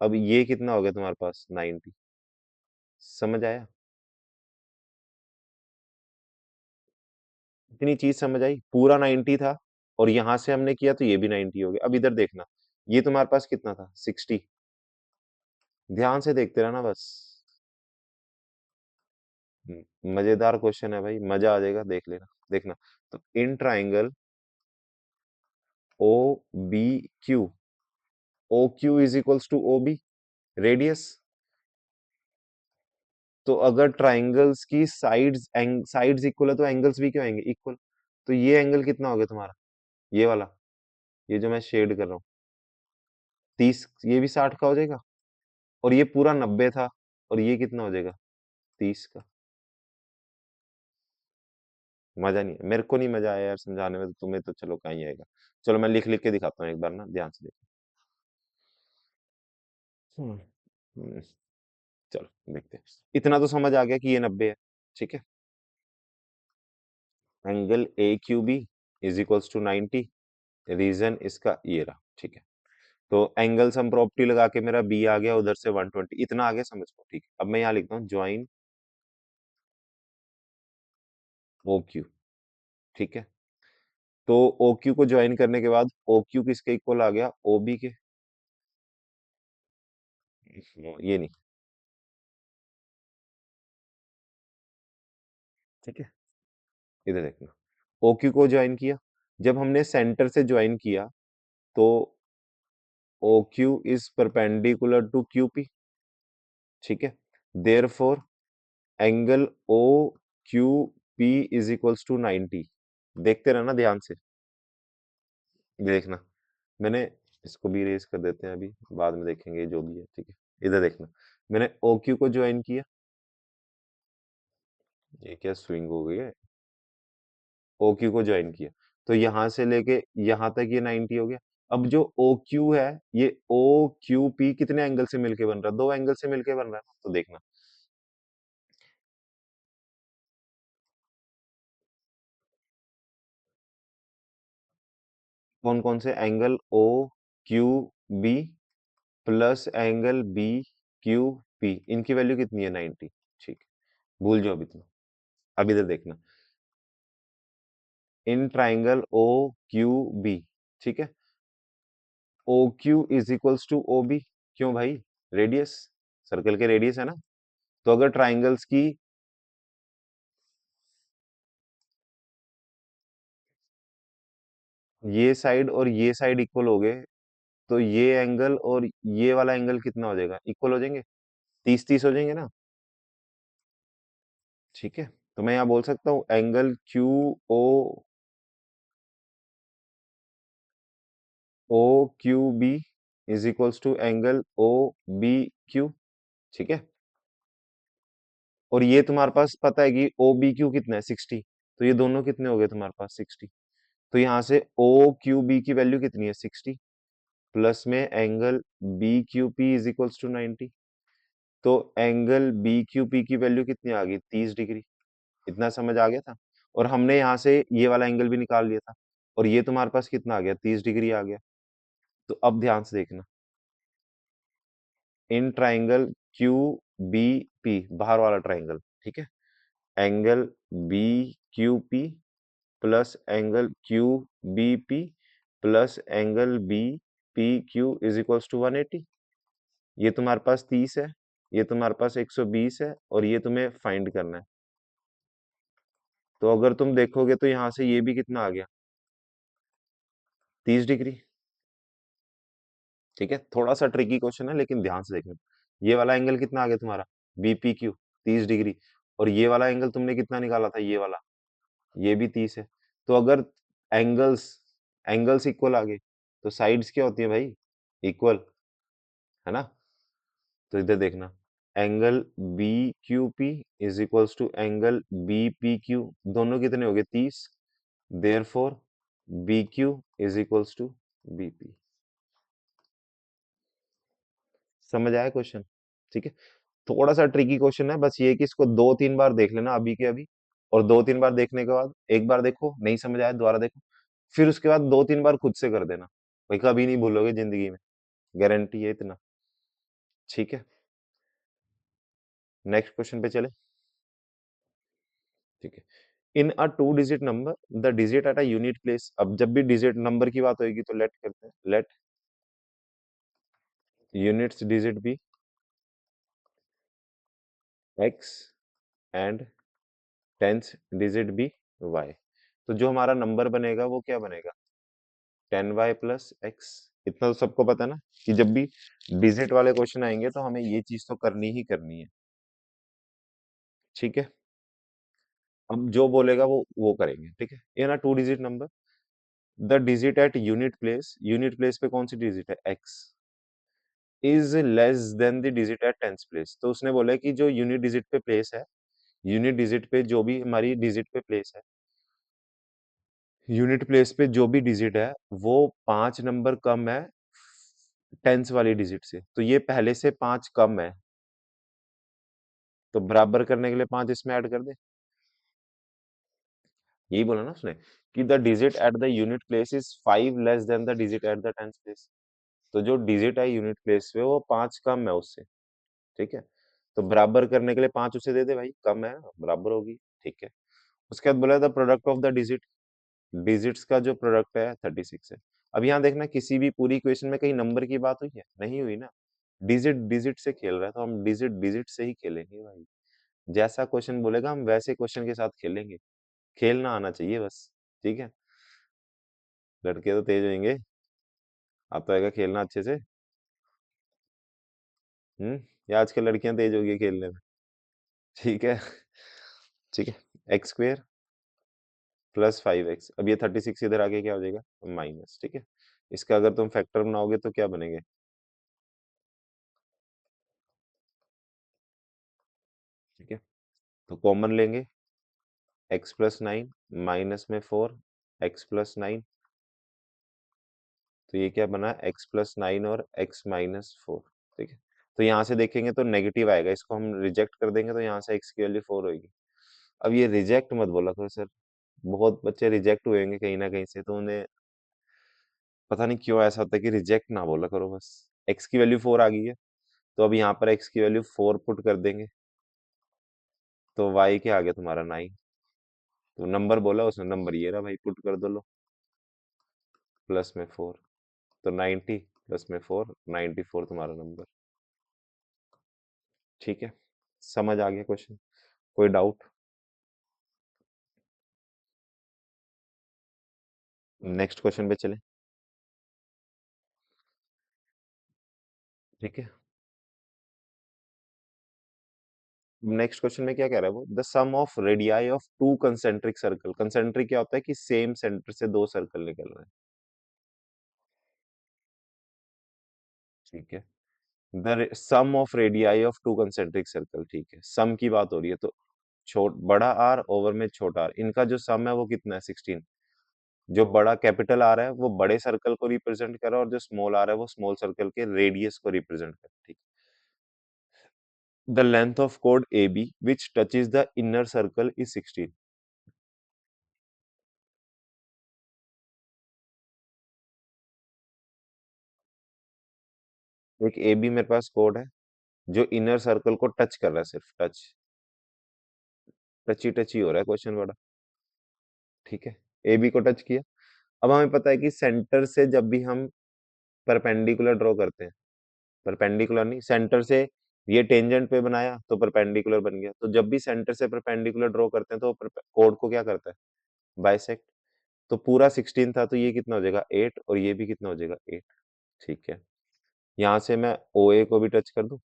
अब ये कितना हो गया तुम्हारे पास, 90। समझ आया, इतनी चीज समझ आई, पूरा 90 था और यहां से हमने किया तो ये भी 90 हो गया। अब इधर देखना, ये तुम्हारे पास कितना था, 60। ध्यान से देखते रहना बस। मजेदार क्वेश्चन है भाई, मजा आ जाएगा, देख लेना। देखना, तो in triangle O B Q, O Q is equals to O B, radius. तो अगर ट्राइंगल्स की साइड्स इक्वल है तो एंगल्स भी क्यों आएंगे, इक्वल। तो ये एंगल कितना हो गया तुम्हारा, ये वाला, ये जो मैं शेड कर रहा हूँ, 30, ये भी 60 का हो जाएगा। और ये पूरा 90 था, और ये कितना हो जाएगा, 30 का। मजा नहीं, मेरे को नहीं मजा आया यार समझाने में, तो तुम्हें तो चलो कहीं आएगा। चलो मैं लिख लिख के दिखाता हूँ एक बार ना, ध्यान से देखो। हम्म, हम्म, चलो देखते हैं। इतना तो समझ आ गया कि ये 90 है, ठीक है। Angle A Q B is equals to 90, reason इसका ये रहा, ठीक है। तो एंगल सम प्रॉपर्टी लगा के मेरा बी आ गया, उधर से 120, इतना आ गया समझ को, ठीक है। अब मैं यहाँ लिखता हूँ ज्वाइन ओ क्यू, ठीक है। तो ओ क्यू को ज्वाइन करने के बाद ओ क्यू किसके इक्वल आ गया, ओ बी के। ये नहीं, ठीक है। इधर देखना, ओ क्यू को ज्वाइन किया, जब हमने सेंटर से ज्वाइन किया तो O Q is perpendicular to Q P, ठीक है। Therefore angle O Q P is equals to 90। देखते रहना ध्यान से, ये देखना, मैंने इसको भी इरेज कर देते हैं, अभी बाद में देखेंगे जो भी है, ठीक है। इधर देखना, मैंने ओ क्यू को ज्वाइन किया, ये क्या स्विंग हो गई है, ओ क्यू को ज्वाइन किया, तो यहां से लेके यहां तक ये 90 हो गया। अब जो ओ क्यू है, ये ओ क्यू पी कितने एंगल से मिलके बन रहा है, दो एंगल से मिलके बन रहा है, तो देखना कौन कौन से angle, O Q B plus angle B Q P, इनकी वैल्यू कितनी है, 90, ठीक है। भूल जाओ अभी तुम। अब इधर देखना, in triangle O Q B, ठीक है। O Q is equals to O B, क्यों भाई, रेडियस, सर्कल के रेडियस है ना। तो अगर ट्राइंगल्स की ये साइड और ये साइड इक्वल हो गए, तो ये एंगल और ये वाला एंगल कितना हो जाएगा, इक्वल हो जाएंगे, 30-30 हो जाएंगे ना, ठीक है। तो मैं यहाँ बोल सकता हूँ angle Q O, O Q B is equals to angle O B Q, ठीक है। और ये तुम्हारे पास पता है कि ओ बी क्यू कितना है, 60, तो ये दोनों कितने हो गए तुम्हारे पास, 60। तो यहाँ से ओ क्यू बी की वैल्यू कितनी है, 60, प्लस में angle B Q P is equals to 90। तो एंगल बी क्यू पी की वैल्यू कितनी आ गई, 30 डिग्री। इतना समझ आ गया था। और हमने यहाँ से ये वाला एंगल भी निकाल लिया था, और ये तुम्हारे पास कितना आ गया, 30 डिग्री आ गया। तो अब ध्यान से देखना, in triangle Q B P, बाहर वाला ट्राइंगल, ठीक है। Angle B Q P plus angle Q B P plus angle B P Q is equals to 180। ये तुम्हारे पास 30 है, ये तुम्हारे पास 120 है, और ये तुम्हें फाइंड करना है। तो अगर तुम देखोगे तो यहाँ से ये भी कितना आ गया, 30 डिग्री, ठीक है। थोड़ा सा ट्रिकी क्वेश्चन है, लेकिन ध्यान से देखना, ये वाला एंगल कितना आ गया तुम्हारा, बीपी क्यू, 30 डिग्री। और ये वाला एंगल तुमने कितना निकाला था, ये वाला, ये भी 30 है। तो अगर एंगल्स एंगल्स इक्वल आ गए, तो साइड्स क्या होती है भाई, इक्वल, है ना। तो इधर देखना, angle B Q P is equals to angle B P Q, दोनों कितने हो गए, 30। Therefore B Q is equals to B P. समझ आया क्वेश्चन, ठीक है। थोड़ा सा ट्रिकी क्वेश्चन है, बस ये है कि इसको 2-3 बार देख लेना अभी के अभी, और 2-3 बार देखने के बाद एक बार देखो, नहीं समझ आया दोबारा देखो, फिर उसके बाद 2-3 बार खुद से कर देना, भाई कभी नहीं भूलोगे जिंदगी में, गारंटी है इतना, ठीक है। नेक्स्ट क्वेश्चन पे चले, ठीक है। In a two digit number the digit at a unit place. अब जब भी डिजिट नंबर की बात होगी तो लेट करते हैं, let units digit be x and tenth digit be y. तो जो हमारा नंबर बनेगा वो क्या बनेगा, 10y प्लस एक्स। इतना तो सबको पता है ना कि जब भी डिजिट वाले क्वेश्चन आएंगे तो हमें ये चीज तो करनी ही करनी है। ठीक है, अब जो बोलेगा वो करेंगे। ठीक है, ये ना two digit number the digit at unit place पे कौन सी डिजिट है, x, is less than the digit at tenth place. तो उसने बोला है कि जो यूनिट डिजिट पे प्लेस है, यूनिट डिजिट पे जो भी हमारी डिजिट पे प्लेस है, यूनिट प्लेस पे जो भी डिजिट है वो 5 नंबर कम है टेंस वाली डिजिट से। तो ये पहले से 5 कम है, तो बराबर करने के लिए 5 इसमें ऐड कर दे। यही बोला ना उसने कि the digit at the unit place is 5 less than the digit at the tenth place. तो जो डिजिट है यूनिट प्लेस पे वो 5 कम है उससे। ठीक है, तो बराबर करने के लिए 5 उसे दे दे भाई, कम है बराबर होगी। ठीक है, उसके बाद बोला the product of the digit, digits का जो प्रोडक्ट है 36 है। अब यहाँ देखना किसी भी पूरी इक्वेशन में कहीं नंबर की बात हुई है, नहीं हुई ना। डिजिट डिजिट से खेल रहा है तो हम डिजिट डिजिट से ही खेलेंगे भाई। जैसा क्वेश्चन बोलेगा हम वैसे क्वेश्चन के साथ खेलेंगे। खेलना आना चाहिए बस। ठीक है, लड़के तो तेज होंगे, आता है खेलना अच्छे से। या आजकल लड़कियां तेज होगी खेलने में। ठीक है, ठीक है, एक्स स्क्वेयर प्लस 5x। अब ये 36 इधर आके क्या हो जाएगा, माइनस। ठीक है, इसका अगर तुम फैक्टर बनाओगे तो क्या बनेंगे, ठीक है, तो कॉमन लेंगे, x प्लस 9 माइनस में 4 x प्लस 9। तो ये क्या बना, x प्लस 9 और x माइनस 4। ठीक है, तो यहाँ से देखेंगे तो नेगेटिव आएगा, इसको हम रिजेक्ट कर देंगे तो यहाँ से x की वैल्यू 4 होगी। अब ये रिजेक्ट मत बोला करो सर, बहुत बच्चे रिजेक्ट हुए होंगे कहीं ना कहीं से, तो उन्हें पता नहीं क्यों ऐसा होता है कि रिजेक्ट ना बोला करो बस। x की वैल्यू 4 आ गई है, तो अब यहाँ पर x की वैल्यू 4 पुट कर देंगे, तो y क्या आ गया तुम्हारा 9। तो नंबर बोला उसने, नंबर ये रहा भाई, पुट कर दो लो, प्लस में 4, तो 90 प्लस में 4, 94 तुम्हारा नंबर। ठीक है, समझ आ गया क्वेश्चन, कोई डाउट। नेक्स्ट क्वेश्चन पे चले। ठीक है, नेक्स्ट क्वेश्चन में क्या कह रहा है वो, the sum of radii of two concentric circle. Concentric क्या होता है कि सेम सेंटर से दो सर्कल निकल रहे हैं। ठीक है, the sum of radii of two concentric circle. ठीक है, सम की बात हो रही है तो छोट बड़ा आर ओवर में छोटा आर, इनका जो सम है वो कितना है, 16। जो बड़ा कैपिटल आर है वो बड़े सर्कल को रिप्रेजेंट कर रहा है और जो स्मॉल आर है वो स्मॉल सर्कल के रेडियस को रिप्रेजेंट कर रहा है। ठीक, द लेंथ ऑफ कोड A B which touches the inner circle is 16। एक ए बी मेरे पास कोड है जो इनर सर्कल को टच कर रहा है, सिर्फ टच, टची हो रहा है क्वेश्चन बड़ा। ठीक है, ए बी को टच किया। अब हमें पता है कि सेंटर से जब भी हम परपेंडिकुलर ड्रॉ करते हैं, परपेंडिकुलर नहीं, सेंटर से ये टेंजेंट पे बनाया तो परपेंडिकुलर बन गया, तो जब भी सेंटर से परपेंडिकुलर ड्रॉ करते हैं तो कोड को क्या करता है, बाइसेक्ट। तो पूरा 16 था तो ये कितना हो जाएगा 8, और ये भी कितना हो जाएगा 8। ठीक है, यहाँ से मैं ओ ए को भी टच कर दूं।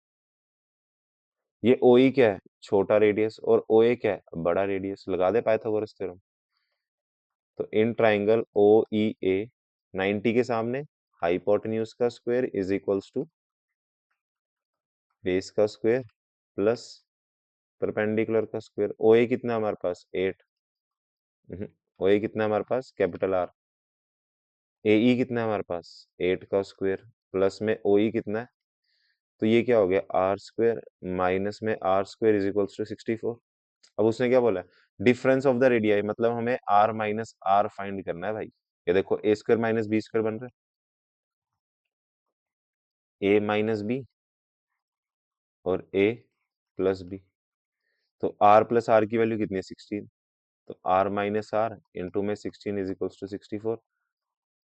ये ओ ई क्या है, छोटा रेडियस, और ओ ए क्या है, बड़ा रेडियस। लगा दे पाइथागोरस थ्योरम। तो इन ट्राइंगल ओ ई ए 90 के सामने हाइपोटेन्यूज का square is equals to base का स्क्वायर प्लस परपेंडिकुलर का स्क्वायर। ओ ए कितना है हमारे पास 8, ओ ए कितना है हमारे पास कैपिटल आर। ए ई कितना है हमारे पास 8 का स्क्वायर, प्लस में ओ ई कितना है, तो ये क्या हो गया आर स्क्वायर, माइनस में r square is equals to 64। अब उसने क्या बोला, डिफरेंस ऑफ द रेडियाई, मतलब हमें आर माइनस आर फाइंड करना है भाई। ये देखो ए स्क्वायर माइनस बी स्क्वायर बन रहा है, ए माइनस बी और ए प्लस बी। तो आर प्लस आर की वैल्यू कितनी है 16। तो r माइनस आर इंटू में 16 इज इक्वल्स टू 64।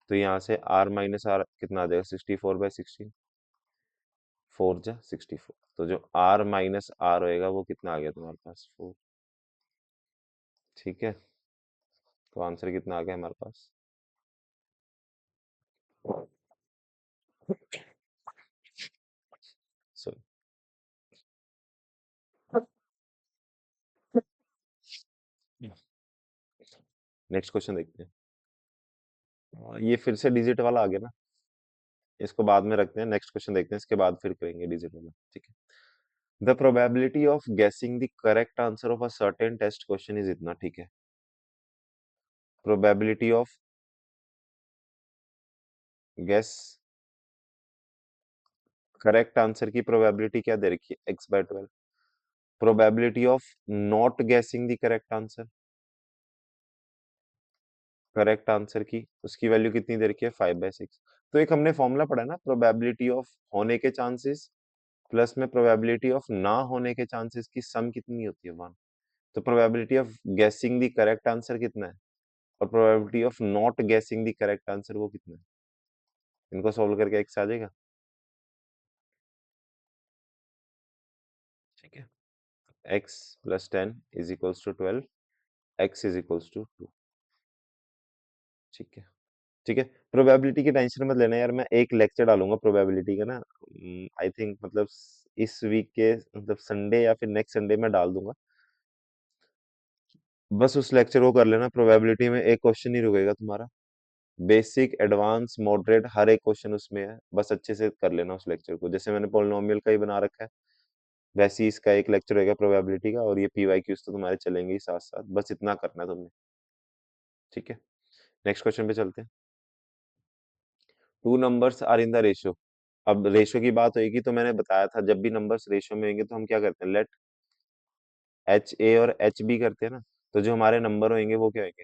तो यहाँ से r माइनस आर कितना आ जाएगा, 64/16, 4 जा 64। तो जो r माइनस आर होएगा वो कितना आ गया तुम्हारे पास, 4। ठीक है, तो आंसर कितना आ गया हमारे पास। सो नेक्स्ट क्वेश्चन देखते हैं। ये फिर से डिजिट वाला आ गया ना, इसको बाद में रखते हैं, नेक्स्ट क्वेश्चन देखते हैं, इसके बाद फिर करेंगे डिजिट वाला। ठीक है, the probability of guessing the correct answer of a certain test question is इतना। ठीक है, probability of guess correct answer की प्रोबेबिलिटी क्या दे रखी है, x/12। Probability of not guessing the correct answer, correct answer की उसकी वैल्यू कितनी दे रखी है, 5/6। तो एक हमने फॉर्मूला पढ़ा ना, प्रोबेबिलिटी ऑफ होने के चांसेस प्लस में प्रोबेबिलिटी ऑफ ना होने के चांसेस की सम कितनी होती है, 1। तो probability of guessing the correct answer कितना है, और probability of not guessing the correct answer वो कितना है। इनको सोल्व करके x आ जाएगा। ठीक है, x + 10 = 12, x = 2। ठीक है, ठीक है। प्रोबेबिलिटी की टेंशन मत लेना यार, मैं एक लेक्चर डालूंगा प्रोबेबिलिटी का ना, आई थिंक मतलब इस वीक के मतलब संडे या फिर नेक्स्ट संडे में डाल दूंगा। बस उस लेक्चर को कर लेना, प्रोबेबिलिटी में एक क्वेश्चन ही रुकेगा तुम्हारा, बेसिक एडवांस मॉडरेट हर एक क्वेश्चन उसमें है, बस अच्छे से कर लेना उस लेक्चर को। जैसे मैंने पॉलिनोमियल का ही बना रखा है, वैसे ही इसका एक लेक्चर रहेगा प्रोबेबिलिटी का, और ये पीवाईक्यूज तो तुम्हारे चलेंगे ही साथ साथ, बस इतना करना है तुमने। ठीक है, नेक्स्ट क्वेश्चन पे चलते हैं। Two numbers are in the ratio. अब रेशियो की बात होगी तो मैंने बताया था, जब भी नंबर्स रेशियो में होंगे तो हम क्या करते हैं, लेट एच ए और एच बी करते हैं ना। तो जो हमारे नंबर होंगे वो क्या होंगे,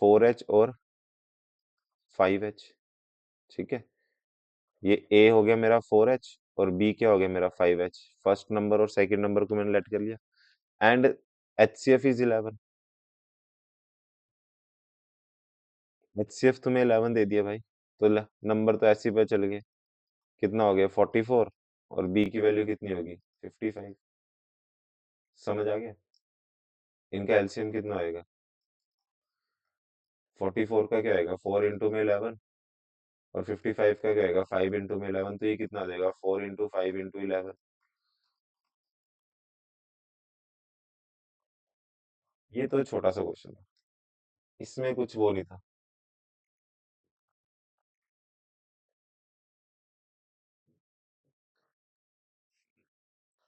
4h और 5h। ठीक है, ये ए हो गया मेरा 4h और बी क्या हो गया मेरा 5h। फर्स्ट नंबर और सेकंड नंबर को मैंने लेट कर लिया, एंड HCF इज 11। HCF तुम्हें 11 दे दिया भाई, तो नंबर तो ऐसे ही पता चल गए, कितना हो गया 44, और बी की वैल्यू कितनी होगी 55। समझ आ गया, इनका एलसीएम कितना होएगा, 44 का क्या आएगा 4 इंटू में 11, और 55 का क्या आएगा 5 इंटू में 11। तो ये कितना आ जाएगा 4 इंटू 5 इंटू 11। ये तो छोटा सा क्वेश्चन था, इसमें कुछ वो नहीं था।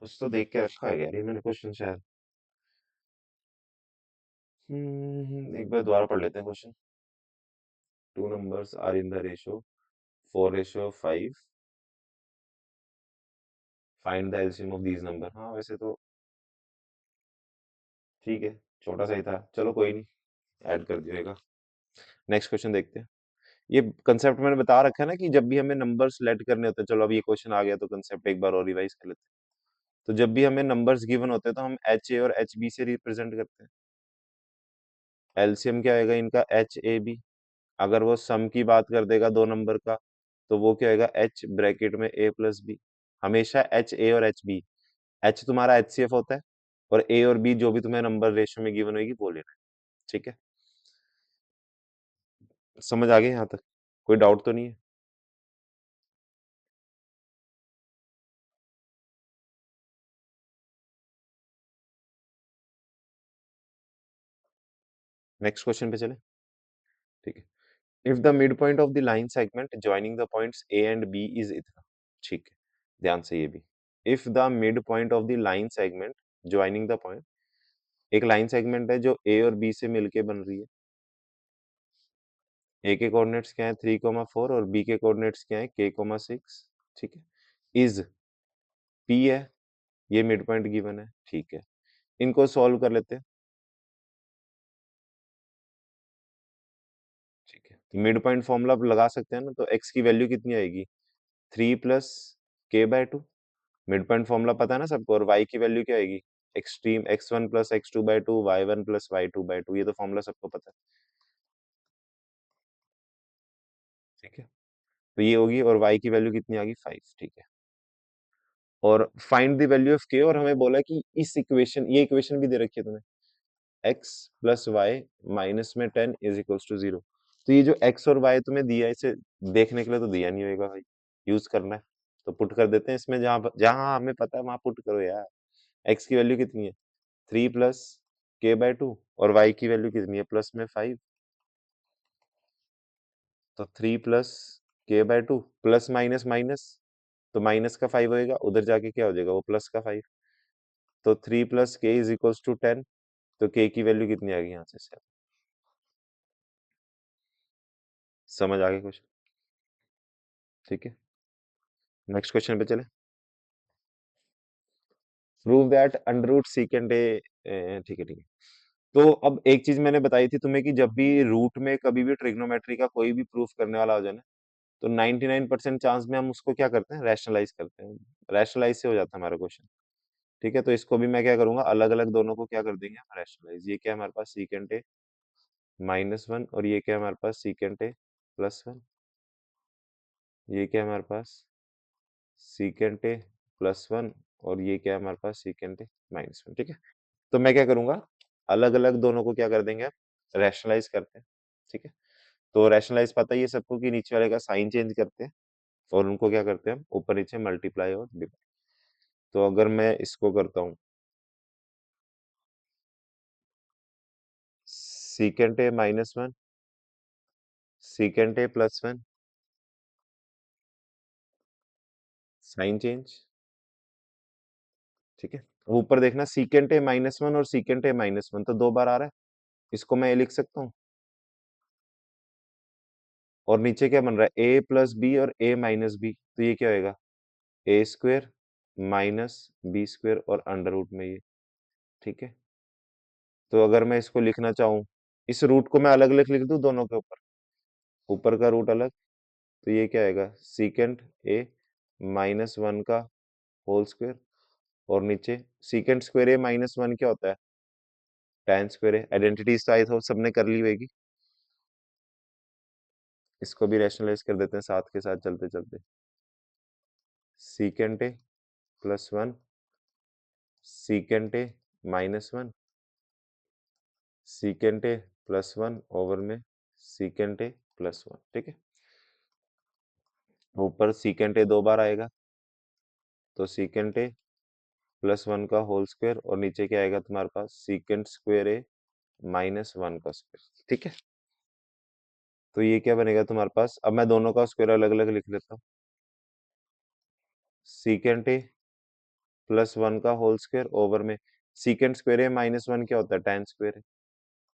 कुछ तो देख के रखा है यार ये मैंने क्वेश्चन शायद। एक बार दोबारा पढ़ लेते हैं question. Two numbers are in the ratio 4:5, find the LCM of these number. हाँ वैसे तो ठीक है, छोटा सा ही था, चलो कोई नहीं, ऐड कर दिएगा। नेक्स्ट क्वेश्चन देखते हैं। ये कंसेप्ट मैंने बता रखा है ना कि जब भी हमें नंबर सेलेक्ट करने होते हैं, चलो अब ये क्वेश्चन आ गया तो कंसेप्ट एक बार और रिवाइज कर लेते हैं। तो जब भी हमें नंबर्स गिवन होते हैं तो हम एच ए और एच बी से रिप्रेजेंट करते हैं। एलसीएम क्या आएगा इनका, एच ए बी। अगर वो सम की बात कर देगा दो नंबर का, तो वो क्या आएगा, एच ब्रैकेट में ए प्लस बी। हमेशा एच ए और एच बी, एच तुम्हारा एच सी एफ होता है, और ए और बी जो भी तुम्हें नंबर रेशियो में गिवन होगी वो लेना है। ठीक है, समझ आ गई यहाँ तक, कोई डाउट तो नहीं है। नेक्स्ट क्वेश्चन पे चले। ठीक है, if the mid point of the line segment joining the points A and B is इतना। ठीक है, ध्यान से ये भी, if the mid point of the line segment joining the point, एक लाइन सेगमेंट है जो ए और बी से मिलके बन रही है। ए के कोऑर्डिनेट्स क्या है 3,4, और बी के कोऑर्डिनेट्स क्या है k,6। ठीक है, इज पी है, ये मिड पॉइंट गिवन है। ठीक है, इनको सॉल्व कर लेते हैं। ठीक है, तो मिड पॉइंट फॉर्मूला लगा सकते हैं ना, तो x की वैल्यू कितनी आएगी, 3 + k/2। मिड पॉइंट फॉर्मूला पता है ना सबको, और y की वैल्यू क्या आएगी extreme x1 + x2/2 y1 + y2/2, ये तो फॉर्मूला सबको पता है। ठीक है, तो ये होगी और y की वैल्यू कितनी आ गई 5। ठीक है, और find the value of k, और हमें बोला कि इस इक्वेशन, ये इक्वेशन भी दे रखी है तुम्हें, x + y -10 = 0। तो ये जो x और y तुम्हें दिया है, इसे देखने के लिए तो दिया नहीं होगा भाई, यूज करना है तो पुट कर देते हैं इसमें, जहां जहां हमें पता है वहां पुट करो यार। x की वैल्यू कितनी है 3 + k/2, और y की वैल्यू कितनी है प्लस में 5, तो 3 + k/2, प्लस माइनस माइनस, तो माइनस का 5 होएगा, उधर जाके क्या हो जाएगा वो प्लस का 5, तो 3 + k = 10। तो k की वैल्यू कितनी आ गई यहाँ से 7। समझ आ गई कुछ? ठीक है, नेक्स्ट क्वेश्चन पे चले। Prove that under root secant A, ठीक है ठीक है। तो अब एक चीज मैंने बताई थी तुम्हें कि जब भी रूट में कभी भी ट्रिग्नोमेट्री का कोई भी प्रूफ करने वाला हो जाए ना, तो 99% चांस में हम उसको क्या करते हैं, रैशनलाइज करते हैं। रैशनलाइज से हो जाता है हमारा क्वेश्चन। ठीक है, तो इसको भी मैं क्या करूंगा, अलग अलग दोनों को क्या कर देंगे हम रैशनलाइज। ये क्या है हमारे पास सीकेंट ए -1, और ये क्या है हमारे पास सीकेंट ए +1। ये क्या है हमारे पास सीकेंट ए +1, और ये क्या है हमारे पास सीकेंट ए -1। ठीक है, तो मैं क्या करूंगा, अलग अलग दोनों को क्या कर देंगे, रैशनलाइज करते हैं। ठीक है, तो रैशनलाइज पता ही है सबको कि नीचे वाले का साइन चेंज करते हैं और उनको क्या करते हैं ऊपर नीचे मल्टीप्लाई और डिवाइड। तो अगर मैं इसको करता हूँ secant A -1, secant A +1, sign change. ठीक है, ऊपर देखना सीकेंट ए -1 और सीकेंट ए -1 तो दो बार आ रहा है, इसको मैं ए लिख सकता हूँ। और नीचे क्या बन रहा है a + b और a - b, तो ये क्या होएगा a² -b² और अंडर रूट में ये। ठीक है, तो अगर मैं इसको लिखना चाहूँ, इस रूट को मैं अलग अलग लिख दूं दोनों के ऊपर, ऊपर का रूट अलग, तो ये क्या आएगा सीकेंट ए -1 का होल स्क्वायर, और नीचे सीकेंट स्क्वायर ए -1 क्या होता है tan स्क्वायर ए। आइडेंटिटीज तो आई तो सबने कर ली होगी, इसको भी रैशनलाइज कर देते हैं साथ के साथ चलते चलते। Secant A +1, secant A -1, secant A +1 over में सीकेंट ए +1। ठीक है, ऊपर सीकेंट ए दो बार आएगा, तो सीकेंट ए +1 का होल स्क्वायर, और नीचे क्या आएगा तुम्हारे पास सीकेंट स्क्वायर ए -1 का स्क्वायर। ठीक है, तो ये क्या बनेगा तुम्हारे पास, अब मैं दोनों का स्क्वायर अलग अलग लिख लेता हूँ। सीकेंट ए +1 का होल स्क्वायर ओवर में सीकेंट स्क्वायर ए -1 क्या होता है tan स्क्वायर है।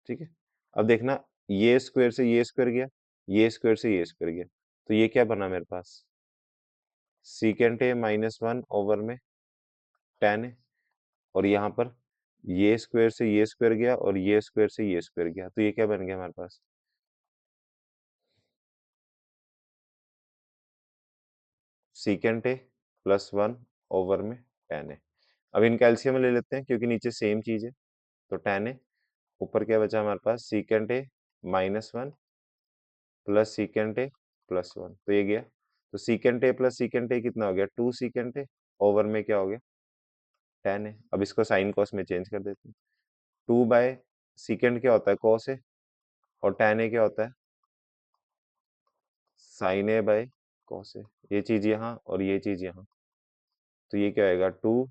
ठीक है, अब देखना ये स्क्वायर से ये स्क्वायर गया, ये स्क्वायर से ये स्क्वायर गया, तो ये क्या बना मेरे पास सीकेंट ए -1 ओवर में tan है, और यहाँ पर ये स्क्वायर से ये स्क्वायर गया और ये स्क्वायर से ये स्क्वायर गया, तो ये क्या बन गया हमारे पास सीकेंट ए +1 ओवर में tan है। अब इनका एलसीएम ले लेते हैं क्योंकि नीचे सेम चीज है, तो tan है, ऊपर क्या बचा हमारे पास secant A -1 plus secant A +1, तो ये गया, तो secant A plus secant A कितना हो गया 2 सीकेंट ए ओवर में क्या हो गया tan है। अब इसको साइन कॉस में चेंज कर देते हैं, 2 सीकेंट क्या होता है कॉस है, और tan ए क्या होता है साइन ए कॉस है। ये चीज यहाँ और ये चीज यहाँ, तो ये क्या आएगा 2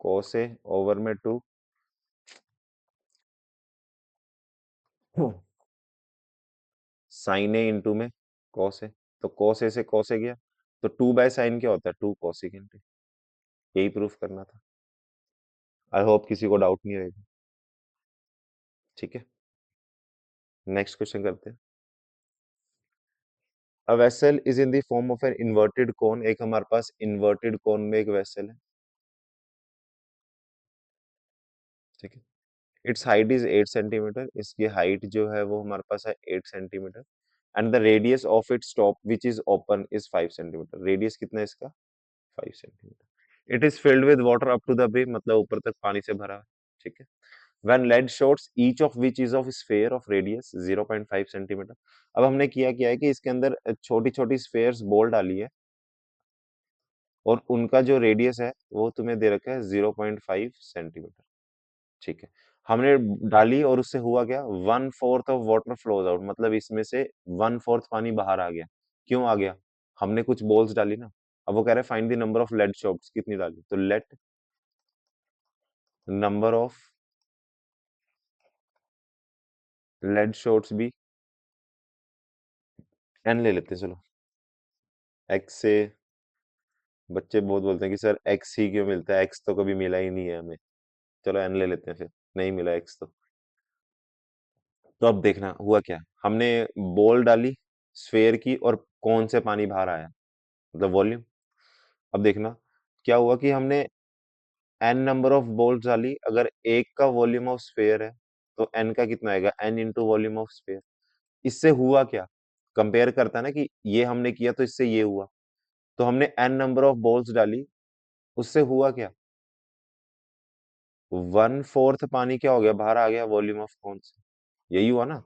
कॉस ए ओवर में 2 साइन ए इंटू में कॉस ए, तो कॉस ए से कॉस ए गया, तो 2/sin क्या होता है 2 cosecant ए। यही प्रूफ करना था, आई होप किसी को डाउट नहीं रहेगा। ठीक है, नेक्स्ट क्वेश्चन करते हैं। A vessel is in the form of an inverted कोन, एक हमारे पास इन्वर्टेड कोन में एक वेसल है। ठीक है, इट्स हाइट इज 8 सेंटीमीटर, इसकी हाइट जो है वो हमारे पास है 8 centimetre, and the radius of its top which is open is 5 centimetre. Radius कितना है इसका 5 centimetre. It is filled with water up to the brim, मतलब ऊपर तक पानी से भरा है। ठीक है। When lead shots each of which is of sphere of radius 0.5 centimetre. अब हमने किया है कि इसके अंदर छोटी छोटी स्फेयर्स बॉल डाली है, और उनका जो रेडियस है वो तुम्हें दे रखा है 0.5 सेंटीमीटर। ठीक है। हमने डाली और उससे हुआ क्या, 1/4 ऑफ वाटर फ्लोज आउट, मतलब इसमें से 1/4 पानी बाहर आ गया। क्यों आ गया, हमने कुछ बॉल्स डाली ना। अब वो कह रहे हैं find the number of lead shots, कितनी डाली, तो let number of lead shots भी एन ले लेते हैं, चलो। एक्स से, बच्चे बहुत बोलते हैं कि सर एक्स ही क्यों मिलता है, एक्स तो कभी मिला ही नहीं है हमें। चलो एन ले लेते हैं फिर, नहीं मिला एक्स तो अब देखना हुआ क्या, हमने बॉल डाली स्फेयर की, और कौन से पानी बाहर आया, मतलब वॉल्यूम। अब देखना क्या हुआ कि हमने एन नंबर ऑफ बॉल्स डाली, अगर एक का वॉल्यूम ऑफ स्फेयर है तो एन का कितना आएगा, n into volume of sphere. इससे हुआ क्या, कंपेयर करता है ना कि ये हमने किया तो इससे ये हुआ, तो हमने एन नंबर ऑफ बॉल्स डाली, उससे हुआ क्या, 1/4 पानी क्या हो गया, बाहर आ गया, वॉल्यूम ऑफ कौन से, यही हुआ ना।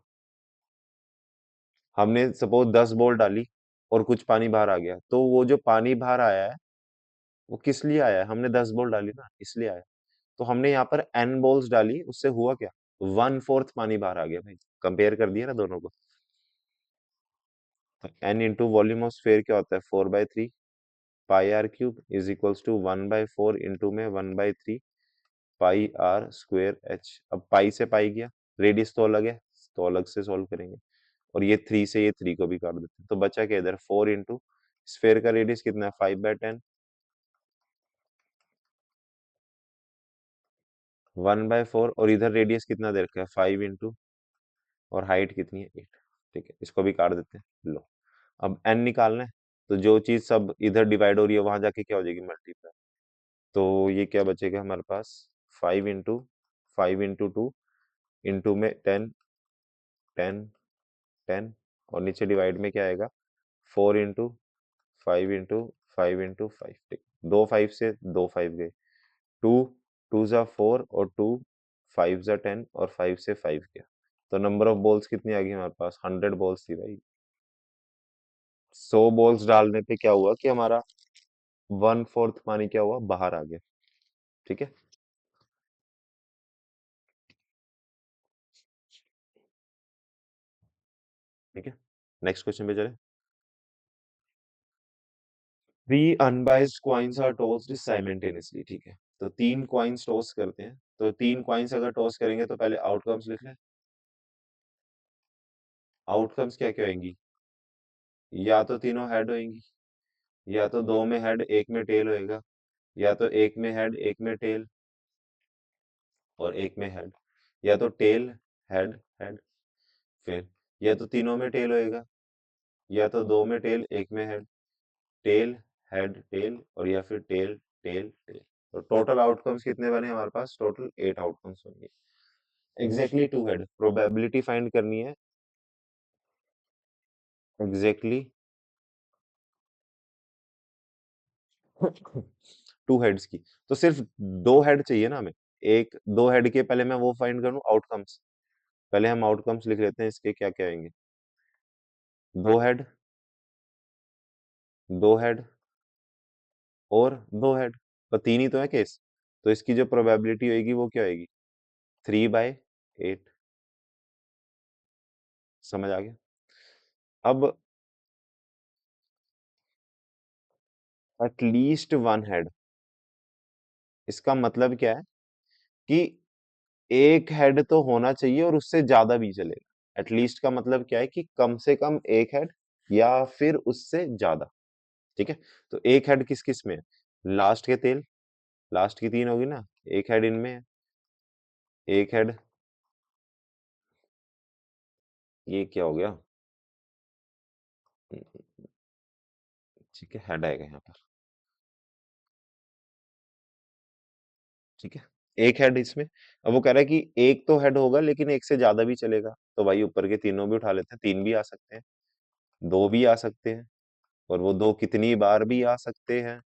हमने सपोज 10 बॉल डाली और कुछ पानी बाहर आ गया, तो वो जो पानी बाहर आया है वो किस लिए आया है, हमने 10 बॉल डाली ना इसलिए आया। तो हमने यहाँ पर एन बॉल्स डाली, उससे हुआ क्या, 1/4 पानी बाहर आ गया भाई, कंपेयर कर दिया ना दोनों को। तो N into volume of sphere क्या होता है, 4/3 pi R cube is equals to 1/4 into में 1/3 पाई आर स्क्वेयर एच। अब पाई से पाई गया, रेडियस तो अलग है, तो अलग से सॉल्व करेंगे, और ये 3 से ये 3 को भी काट देते हैं, तो बचा क्या इधर, 4 इंटू स्फेयर का रेडियस कितना है, 5/10, 1/4, और इधर रेडियस कितना दे रखा है, 5 इंटू, और हाइट कितनी है, 8। ठीक है, इसको भी काट देते हैं, लो। अब एन निकालना है, तो जो चीज सब इधर डिवाइड हो रही है वहां जाके क्या हो जाएगी, मल्टीप्लाई। तो ये क्या बचेगा हमारे पास, 5 इंटू 2 में 10 और नीचे डिवाइड में क्या आएगा, 4 इंटू 5 इंटू 5 इंटू 5। ठीक, 2 5 से 2 5 गए, 2 2 जा 4 और 2 5 जा 10 और 5 से 5 गया, तो नंबर ऑफ बॉल्स कितनी आ गई हमारे पास, 100 बॉल्स थी भाई। 100 बॉल्स डालने पे क्या हुआ कि हमारा 1/4 पानी क्या हुआ, बाहर आ गया। ठीक है। ठीक है, नेक्स्ट क्वेश्चन पे चले। Three unbiased coins are tossed simultaneously. ठीक है, तो 3 कॉइन्स टॉस करते हैं, तो 3 कॉइन्स अगर टॉस करेंगे तो पहले आउटकम्स लिख लें। आउटकम्स क्या क्या होंगी, या तो तीनों हेड होंगी, या तो दो में हेड एक में टेल होएगा, या तो एक में हेड एक में टेल और एक में हेड, या तो टेल हेड हेड, फिर या तो तीनों में टेल होएगा, या तो दो में टेल एक में हेड, टेल हेड टेल, और या फिर टेल टेल टेल। तो टोटल आउटकम्स कितने बने हमारे पास, टोटल 8 आउटकम्स होंगे। एग्जैक्टली 2 हेड, प्रोबेबिलिटी फाइंड करनी है, एग्जैक्टली 2 हेड्स की। तो सिर्फ 2 हेड चाहिए ना हमें, एक 2 हेड के पहले मैं वो फाइंड करूं आउटकम्स, पहले हम आउटकम्स लिख लेते हैं इसके क्या क्या आएंगे, 2 हेड, 2 हेड और 2 हेड, तो 3 ही तो है केस, तो इसकी जो प्रोबेबिलिटी होगी वो क्या होगी, 3/8। समझ आ गया। अब एटलीस्ट 1 हेड, इसका मतलब क्या है कि एक हेड तो होना चाहिए और उससे ज्यादा भी चलेगा। एटलीस्ट का मतलब क्या है कि कम से कम एक हेड या फिर उससे ज्यादा। ठीक है, तो एक हेड किस किस में है, लास्ट के तेल, लास्ट की 3 होगी ना, एक हेड इनमें है, एक हेड, ये क्या हो गया, ठीक है, हेड आएगा यहाँ पर। ठीक है, एक हेड इसमें। अब वो कह रहा है कि एक तो हेड होगा लेकिन एक से ज्यादा भी चलेगा, तो भाई ऊपर के तीनों भी उठा लेते हैं, 3 भी आ सकते हैं, 2 भी आ सकते हैं, और वो 2 कितनी बार भी आ सकते हैं,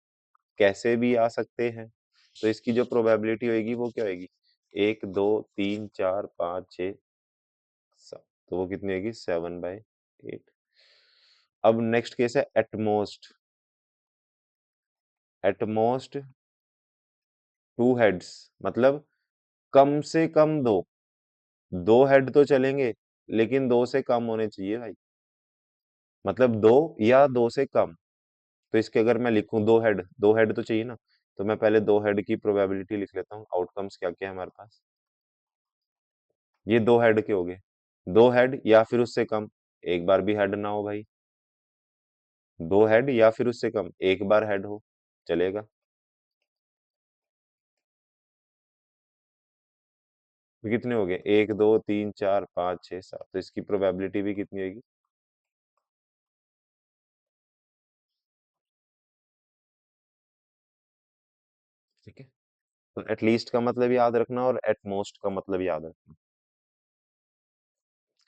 कैसे भी आ सकते हैं, तो इसकी जो प्रोबेबिलिटी होगी वो क्या होगी, 1 2 3 4 5 6 7, तो वो कितनी होगी 7/8। अब नेक्स्ट केस है एटमोस्ट। एटमोस्ट 2 हेड्स, मतलब कम से कम दो। 2 हेड तो चलेंगे, लेकिन 2 से कम होने चाहिए भाई, मतलब 2 या 2 से कम। तो इसके अगर मैं लिखूं 2 हेड, 2 हेड तो चाहिए ना, तो मैं पहले 2 हेड की प्रोबेबिलिटी लिख लेता हूँ। आउटकम्स क्या क्या है हमारे पास, ये 2 हेड के हो गए। 2 हेड या फिर उससे कम, एक बार भी हेड ना हो भाई। 2 हेड या फिर उससे कम, एक बार हेड हो चलेगा। तो कितने हो गए, 1 2 3 4 5 6 7, तो इसकी प्रोबेबिलिटी भी कितनी होगी। ठीक है, तो एटलीस्ट का मतलब याद रखना और एटमोस्ट का मतलब याद रखना।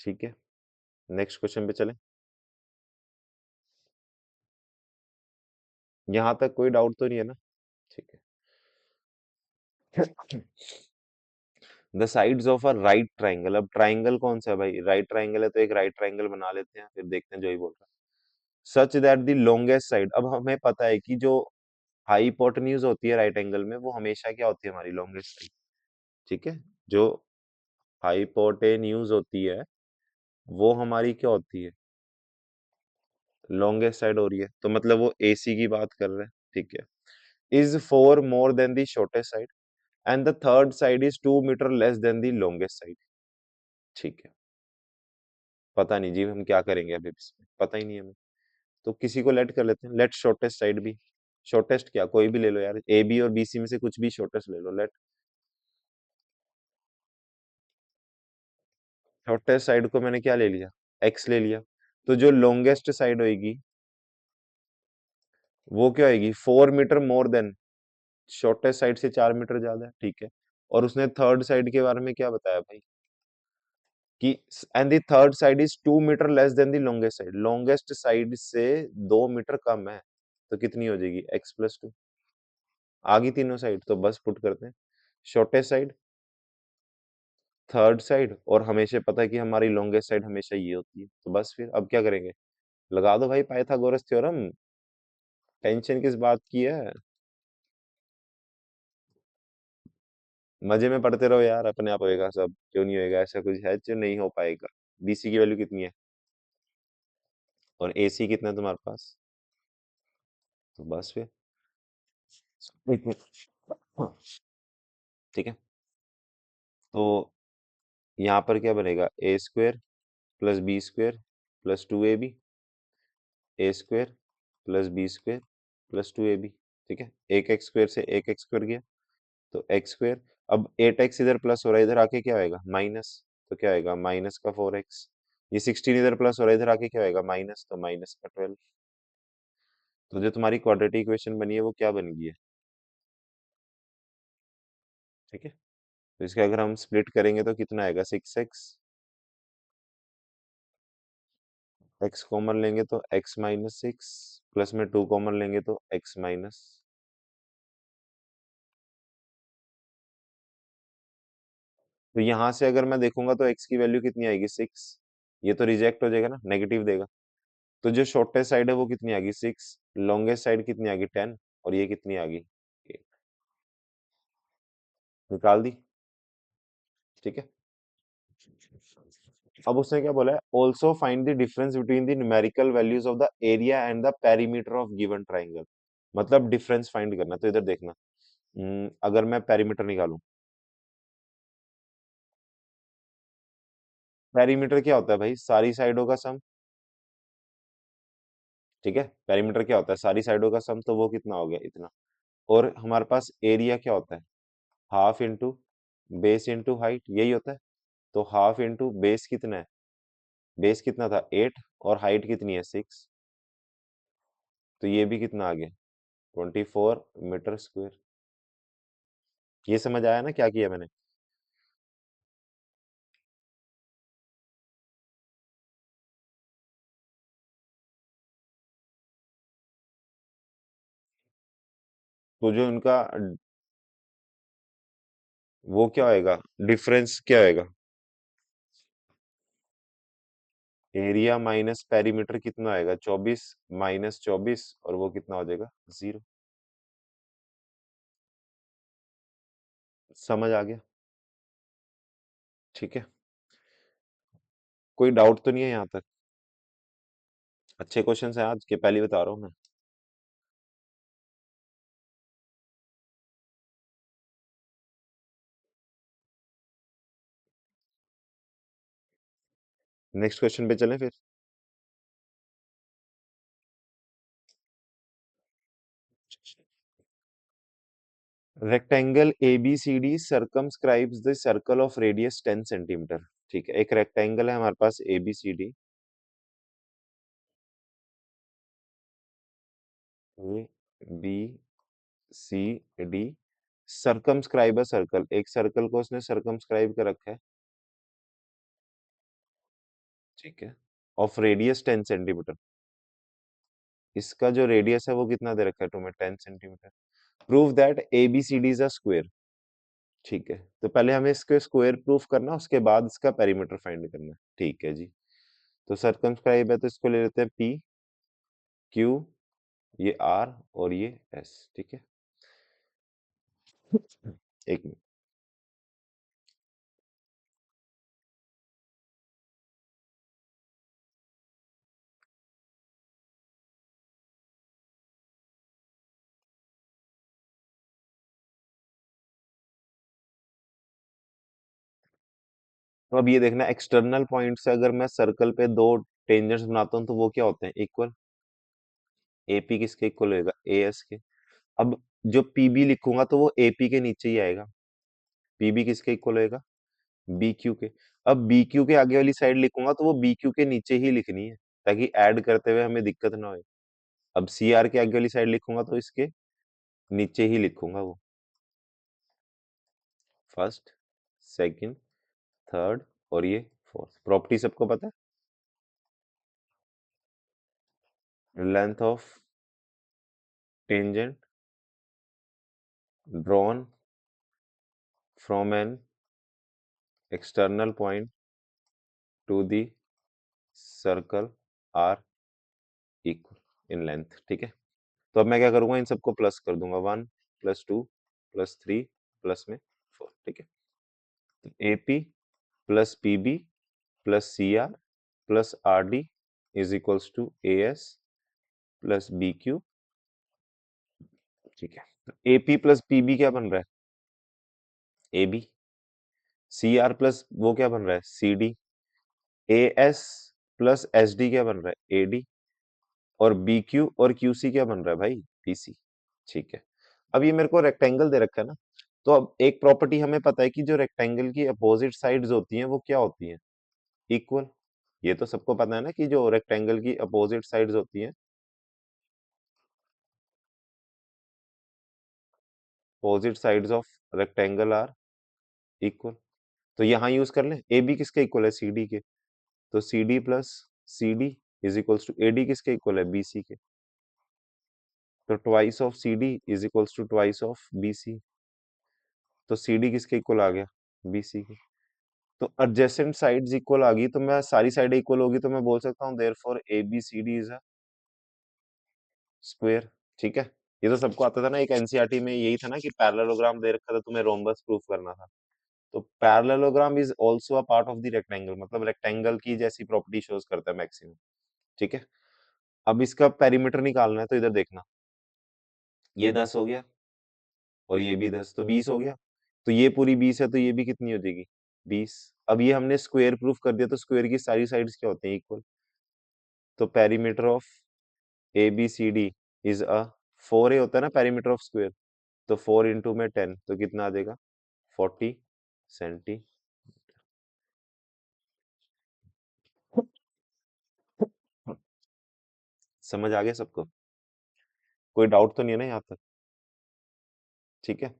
ठीक है, नेक्स्ट क्वेश्चन पे चलें। यहाँ तक कोई डाउट तो नहीं है ना। ठीक है। The sides of a right triangle, अब ट्राइंगल कौन सा है भाई, राइट ट्राइंगल है तो एक राइट ट्राइंगल बना लेते हैं, फिर देखते हैं जो ही बोल रहा है। Such that the longest side, अब हमें पता है कि जो हाइपोटेन्यूज होती है राइट एंगल में, वो हमेशा क्या होती है, हमारी लॉन्गेस्ट साइड। ठीक है, जो हाइपोटेन्यूज होती है वो हमारी क्या होती है, लॉन्गेस्ट साइड हो रही है, तो मतलब वो एसी की बात कर रहे हैं। ठीक है, is 4 more than the shortest side and the third side is 2 metre less than the longest side. ठीक है, पता नहीं जी हम क्या करेंगे अभी इसमें, पता ही नहीं हमें। तो किसी को लेट कर लेते हैं, लेट शॉर्टेस्ट साइड भी। शॉर्टेस्ट क्या, कोई भी ले लो यार, ए बी और बीसी में से कुछ भी शॉर्टेस्ट ले लो, लेट। शॉर्टेस्ट साइड को मैंने क्या ले लिया, एक्स ले लिया। तो जो लॉन्गेस्ट साइड होगी वो क्या होगी, 4 metre more than, shortest side से 4 मीटर ज्यादा है। ठीक है, और उसने थर्ड साइड के बारे में क्या बताया भाई, कि and the third side is 2 metre less than the longest side, longest side से 2 मीटर कम है, तो कितनी हो जाएगी, x+2। आ गई तीनों साइड, तो बस पुट करते हैं, शॉर्टेस्ट साइड, थर्ड साइड, और हमेशा पता है कि हमारी लॉन्गेस्ट साइड हमेशा ये होती है, तो बस फिर अब क्या करेंगे, लगा दो भाई पाइथागोरस थ्योरम। टेंशन किस बात की है, मजे में पढ़ते रहो यार, अपने आप होएगा सब, क्यों नहीं होएगा, ऐसा कुछ है जो नहीं हो पाएगा। बीसी की वैल्यू कितनी है और एसी कितना है तुम्हारे पास, तो बस फिर इतने। हाँ, ठीक है, तो यहाँ पर क्या बनेगा, a² + b² + 2ab, a² + b² + 2ab। ठीक है, एक एक्स स्क्वेयर से एक एक्स स्क्वेयर गया, तो एक्स स्क्वेयर। अब 8x इधर प्लस हो रहा है, इधर आके क्या आएगा माइनस, तो क्या आएगा माइनस का 4x। ये 16 इधर प्लस हो रहा है, इधर आके क्या आएगा माइनस, तो माइनस का 12। तो जो तुम्हारी क्वाड्रेटिक इक्वेशन बनी है वो क्या बन गई है। ठीक है, तो इसका अगर हम स्प्लिट करेंगे तो कितना आएगा, 6x। x कॉमन लेंगे तो x-6, प्लस में 2 कॉमन लेंगे तो x-। तो यहाँ से अगर मैं देखूंगा तो x की वैल्यू कितनी आएगी, 6। ये तो रिजेक्ट हो जाएगा ना, नेगेटिव देगा। तो जो शॉर्टेस्ट साइड है वो कितनी आ गई, 6। लॉन्गेस्ट साइड कितनी आ गई, 10। और ये कितनी आ गई, 8। निकाल दी। ठीक है, अब उसने क्या बोला है, also find the difference between the numerical values of the area and the perimeter of given triangle. मतलब डिफरेंस फाइंड करना, तो इधर देखना। अगर मैं पेरीमीटर निकालूं, पेरीमीटर क्या होता है भाई, सारी साइडों का सम। ठीक है, पेरीमीटर क्या होता है, सारी साइडों का सम, तो वो कितना हो गया, इतना। और हमारे पास एरिया क्या होता है, half into base into height, यही होता है। तो हाफ इंटू बेस कितना है, बेस कितना था 8, और हाइट कितनी है 6, तो ये भी कितना आ गया 24 मीटर स्क्वायर। ये समझ आया ना क्या किया मैंने। तो जो इनका वो क्या होएगा, डिफरेंस क्या होएगा, एरिया माइनस पेरीमीटर कितना आएगा, 24 माइनस 24, और वो कितना हो जाएगा, 0। समझ आ गया? ठीक है, कोई डाउट तो नहीं है यहाँ तक? अच्छे क्वेश्चन है आज के, पहले बता रहा हूँ मैं। नेक्स्ट क्वेश्चन पे चलें फिर। Rectangle ABCD circumscribes the circle of radius 10 centimetre. ठीक है, एक रेक्टेंगल है हमारे पास ABCD, ABCD circumscribe a circle, एक सर्कल को उसने सर्कमस्क्राइब कर रखा है। ठीक है, ऑफ रेडियस 10 सेंटीमीटर, इसका जो रेडियस है वो कितना दे रखा है तुम्हें, 10 centimetre. Prove that ABCD is a square. ठीक है, तो पहले हमें इसके स्क्वायर प्रूफ करना, उसके बाद इसका पेरीमीटर फाइंड करना है। ठीक है जी, तो सर्कमस्क्राइब है तो इसको ले लेते हैं P, Q, ये R और ये S। ठीक है, एक मिनट। तो अब ये देखना, एक्सटर्नल पॉइंट से अगर मैं सर्कल पे दो टेंजेंट्स बनाता हूँ तो वो क्या होते हैं, इक्वल। AP किसके इक्वल होगा, AS के। अब जो PB लिखूंगा तो वो AP के नीचे ही आएगा। PB किसके इक्वल होगा, BQ के। अब BQ के आगे वाली साइड लिखूंगा तो वो BQ के नीचे ही लिखनी है, ताकि ऐड करते हुए हमें दिक्कत ना हो। अब CR के आगे वाली साइड लिखूंगा तो इसके नीचे ही लिखूंगा वो। फर्स्ट, सेकंड, थर्ड और ये फोर्थ। प्रॉपर्टी सबको पता है, length of tangent drawn from an external point to the circle are equal in length. ठीक है, तो अब मैं क्या करूंगा, इन सबको प्लस कर दूंगा, 1 + 2 + 3 प्लस में 4। ठीक है, तो AP plus PB plus CR plus RD is equals to AS plus BQ। ठीक है, तो AP प्लस PB क्या बन रहा है, AB। CR प्लस वो क्या बन रहा है, CD। AS प्लस SD क्या बन रहा है, AD। और BQ और QC क्या बन रहा है भाई, BC। ठीक है, अब ये मेरे को रेक्टेंगल दे रखा है ना, तो अब एक प्रॉपर्टी हमें पता है कि जो रेक्टेंगल की अपोजिट साइड्स होती हैं वो क्या होती हैं, इक्वल। ये तो सबको पता है ना कि जो रेक्टेंगल की अपोजिट साइड्स होती हैं, opposite sides of rectangle are equal. तो यहाँ यूज कर लें, AB किसके इक्वल है, CD के। तो CD plus CD is equals to AD किसके इक्वल है, BC के। तो twice of CD is equals to twice of BC। तो CD किसके इक्वल आ गया, BC के। तो एडजेसेंट साइड्स इक्वल आ गई, तो मैं सारी साइड इक्वल होगी तो मैं बोल सकता हूँ therefore ABCD is a square. ठीक है, ये तो सबको आता था ना, एक एनसीईआरटी में यही था ना कि पैरेललोग्राम दे रखा था, तुम्हें रोम्बस प्रूफ करना था। तो parallelogram is also a part of the rectangle, मतलब रेक्टेंगल की जैसी प्रॉपर्टी शोज करता है मैक्सिमम। ठीक है, अब इसका पेरीमीटर निकालना है, तो इधर देखना, ये 10 हो गया और ये भी 10, तो 20 हो गया। तो ये पूरी 20 है तो ये भी कितनी हो जाएगी, 20। अब ये हमने स्क्वायर प्रूफ कर दिया, तो स्क्वायर की सारी साइड्स क्या होते हैं, इक्वल। तो perimeter of ABCD is a 4A होता है ना पेरीमीटर ऑफ स्क्वायर, तो 4 इंटू में 10 तो कितना आ जाएगा, 40 सेंटी। समझ आ गया सबको, कोई डाउट तो नहीं है ना यहाँ तक? ठीक है,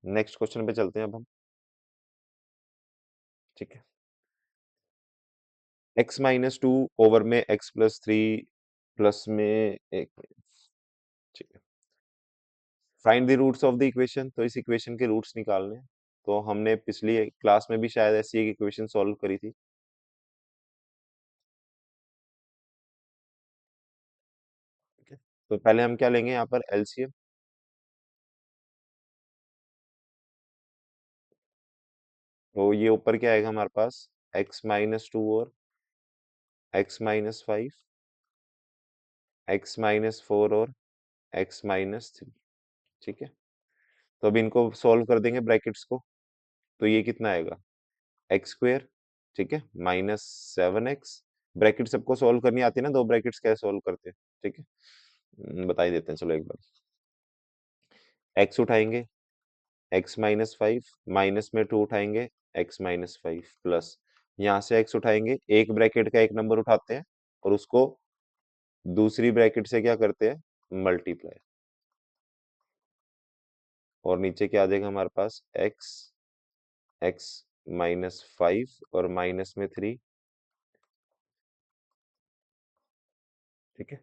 नेक्स्ट क्वेश्चन पे चलते हैं अब हम। ठीक है। x माइनस टू ओवर में x प्लस थ्री प्लस में एक, ठीक है। Find the roots of the equation, तो इस इक्वेशन के रूट्स निकालने हैं। तो हमने पिछली क्लास में भी शायद ऐसी एक इक्वेशन सॉल्व करी थी। ठीक है। तो पहले हम क्या लेंगे यहाँ पर, एलसीएम। तो ये ऊपर क्या आएगा हमारे पास, x माइनस टू और x minus five, x minus four और x माइनस थ्री। ठीक है। तो अब इनको सॉल्व कर देंगे ब्रैकेट्स को। तो ये कितना आएगा, एक्स स्क्वेयर, ठीक है, माइनस सेवन एक्स। ब्रैकेट सबको सॉल्व करनी आती है ना, दो ब्रैकेट्स कैसे सॉल्व करते हैं। ठीक है। बता ही देते हैं चलो एक बार। एक्स उठाएंगे, एक्स माइनस फाइव, माइनस में टू उठाएंगे, एक्स माइनस फाइव प्लस, यहाँ से एक्स उठाएंगे, एक ब्रैकेट का एक नंबर उठाते हैं और उसको दूसरी ब्रैकेट से क्या करते हैं, मल्टीप्लाई। और नीचे क्या आ जाएगा हमारे पास, एक्स, एक्स माइनस फाइव और माइनस में थ्री। ठीक है।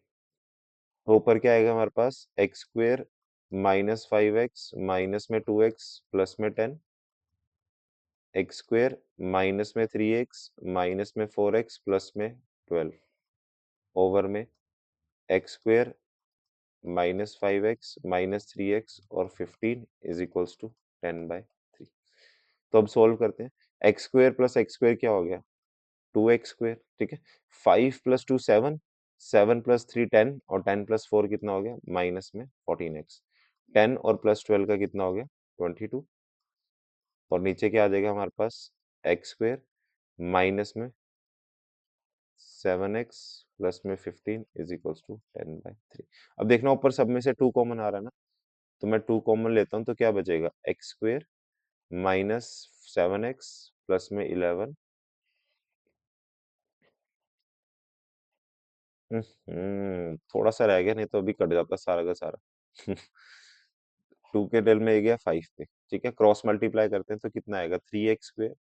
तो ऊपर क्या आएगा हमारे पास, x square minus five X minus में टू एक्स प्लस में टेन, एक्स स्क्वेयर माइनस में थ्री एक्स माइनस में फोर एक्स प्लस में ट्वेल्व, ओवर में X square minus five X minus three X और fifteen is equals to ten by three. तो अब सोल्व करते हैं। X square plus x square क्या हो गया, टू एक्स स्क्वेयर। ठीक है। Five plus two seven, seven plus three ten और टेन प्लस फोर कितना हो गया, माइनस में फोर्टीन एक्स। टेन और प्लस ट्वेल्व का कितना हो गया, ट्वेंटी टू। और नीचे क्या आ जाएगा हमारे पास, एक्स स्क्वेयर माइनस में सेवन एक्स प्लस में fifteen is equals to ten by three. अब देखना ऊपर सब में से टू कॉमन आ रहा है ना, तो मैं टू कॉमन लेता हूँ तो क्या बचेगा, x square minus seven x plus में इलेवन। थोड़ा सा रह गया, नहीं तो अभी कट जाता सारा का सारा। टू के डेल में आ गया फाइव पे। ठीक है, क्रॉस मल्टीप्लाई करते हैं तो कितना आएगा, three x square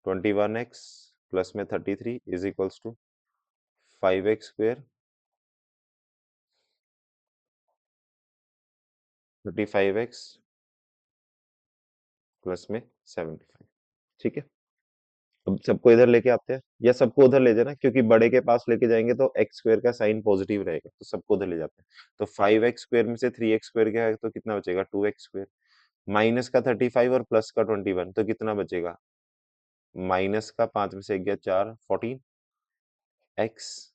twenty one x plus में thirty three is equals to five x square thirty five X plus में सेवेंटी फाइव। ठीक है। अब सबको इधर लेके आते हैं, या सबको उधर ले जाना, क्योंकि बड़े के पास लेके जाएंगे तो एक्स स्क्वेयर का साइन पॉजिटिव रहेगा, तो सबको उधर ले जाते हैं। तो फाइव एक्स स्क्वेयर में से थ्री एक्स स्क्वेयर गया है तो कितना बचेगा, टू एक्स स्क्वेयर, माइनस का थर्टी फाइव और प्लस का ट्वेंटी वन तो कितना बचेगा, माइनस का पांच में से एक गया चार, फोर्टीन एक्स।